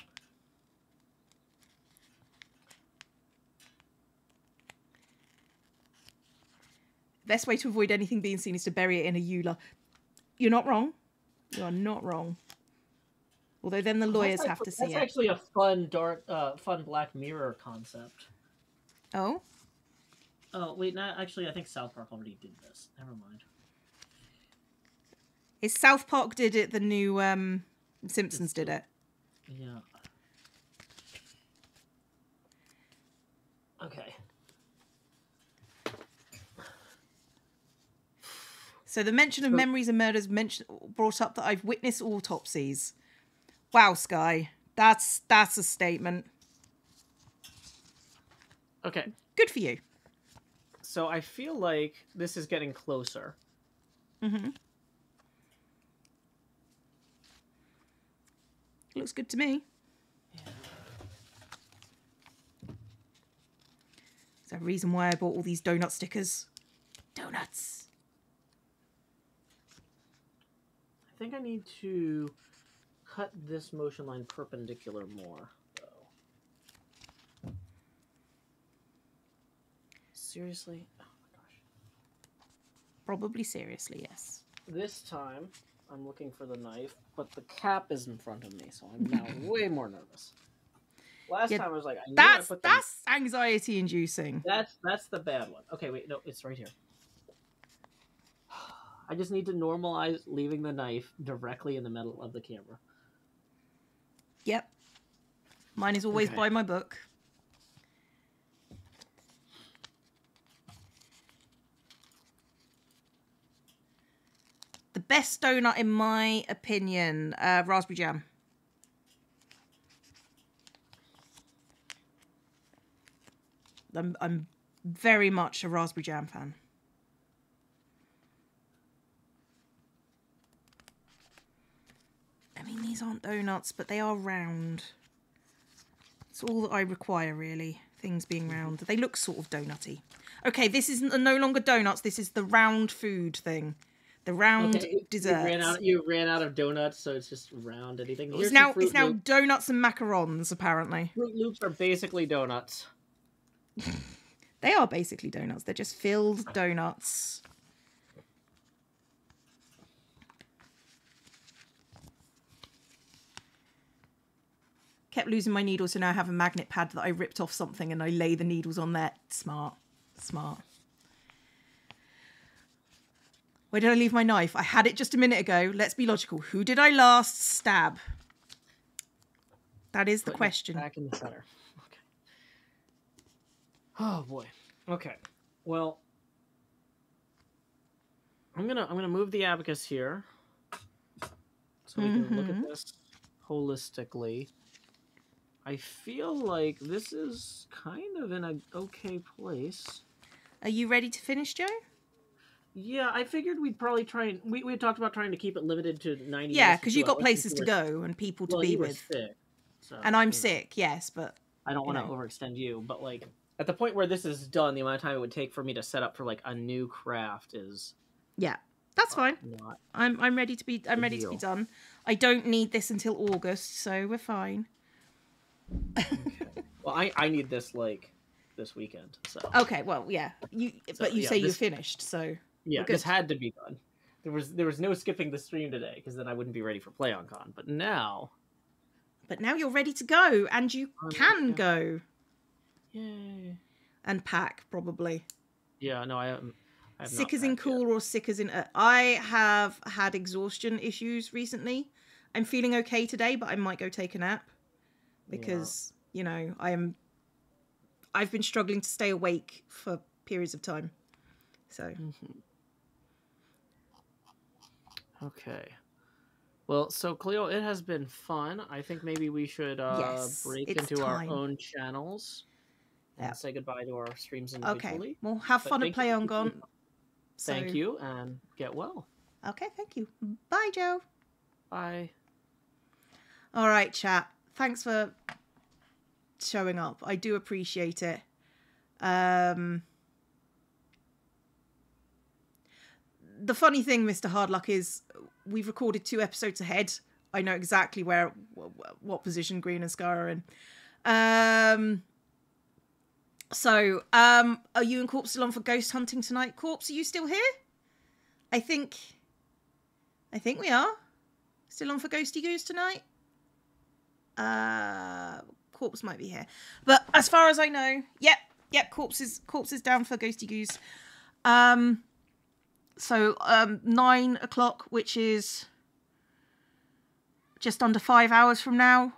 Best way to avoid anything being seen is to bury it in a EULA. You're not wrong. You are not wrong. Although then the lawyers have to see it. That's actually a fun Black Mirror concept. Oh? Oh, wait, no, actually, I think South Park already did this. Never mind. Is South Park did it, the new Simpsons did it? Yeah. Okay. So the mention of memories and murders brought up that I've witnessed autopsies. Wow, Sky. That's a statement. Okay. Good for you. So I feel like this is getting closer. Looks good to me. Yeah. Is there a reason why I bought all these donut stickers? Donuts. I think I need to cut this motion line perpendicular more, though. Seriously? Oh my gosh. Probably seriously, yes. This time, I'm looking for the knife, but the cap is in front of me, so I'm now way more nervous. Last time I was like, that's anxiety inducing. That's the bad one. Okay, wait, no, it's right here. I just need to normalize leaving the knife directly in the middle of the camera. Yep. Mine is always by my book. The best donut, in my opinion, raspberry jam. I'm very much a raspberry jam fan. I mean, these aren't donuts, but they are round. It's all that I require, really. Things being round. They look sort of donutty. Okay, this is no longer donuts. This is the round food thing. The round desserts. You ran out of donuts, so it's just round anything. It's now donuts and macarons, apparently. Fruit Loops are basically donuts. They are basically donuts. They're just filled donuts. Kept losing my needles, so now I have a magnet pad that I ripped off something and I lay the needles on there. Smart. Where did I leave my knife? I had it just a minute ago. Let's be logical. Who did I last stab? That is the question. Back in the center. Okay. Oh boy. Okay. Well, I'm gonna move the abacus here so we can look at this holistically. I feel like this is kind of in an okay place. Are you ready to finish, Joe? Yeah, I figured we'd probably try and... We had talked about trying to keep it limited to 90 Yeah, because you've got places to go and people to be with. Sick, so, and I'm sick, yes, but... I don't want to overextend you, but, like, at the point where this is done, the amount of time it would take for me to set up for, like, a new craft is... Yeah, that's fine. I'm ready to be... I'm ready to be done. I don't need this until August, so we're fine. Okay. Well, I need this like this weekend. So okay, well, yeah, but you say you're finished, so yeah, this had to be done. There was no skipping the stream today because then I wouldn't be ready for PlayOnCon. But now you're ready to go, and you can go. Yay! And pack probably. Yeah, no, I have sick as in cool or sick as in. I have had exhaustion issues recently. I'm feeling okay today, but I might go take a nap because you know I've been struggling to stay awake for periods of time. So. Okay. Well, so Cleo, it has been fun. I think maybe we should break into our own channels and say goodbye to our streams individually. Okay. Well, have fun at PlayOnCon. Thank you, and get well. Okay, thank you. Bye, Joe. Bye. All right, chat. Thanks for showing up. I do appreciate it. The funny thing, Mr. Hardluck, is we've recorded 2 episodes ahead. I know exactly what position Green and Scar are in. So, are you and Corpse still on for ghost hunting tonight? Corpse, are you still here? I think we are. Still on for Ghosty Goose tonight? Corpse might be here. But as far as I know, yep, Corpse is down for Ghosty Goose. So 9 o'clock, which is just under 5 hours from now.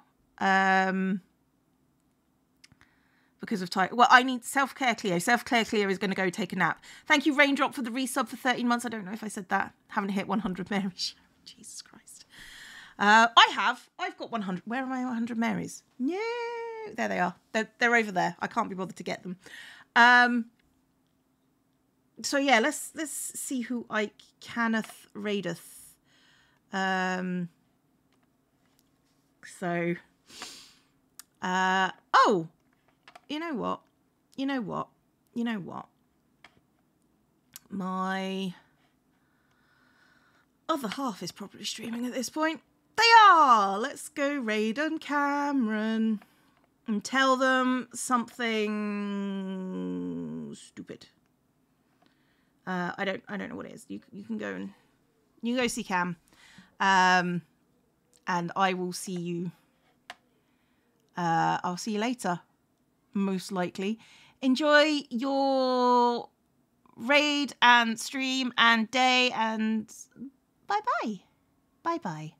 Because of time. Well, I need Self-Care Cleo. Self-Care Cleo is going to go take a nap. Thank you, Raindrop, for the resub for 13 months. I don't know if I said that. Haven't hit 100 Marys. Jesus Christ. I've got 100. Where are my 100 Marys? No. There they are. They're over there. I can't be bothered to get them. So yeah, let's see who I caneth raideth. Oh, you know what? My other half is probably streaming at this point. They are. Let's go raid on Cameron and tell them something stupid. I don't know what it is. You can go see Cam, and I will see you. I'll see you later, most likely. Enjoy your raid and stream and day, and bye bye.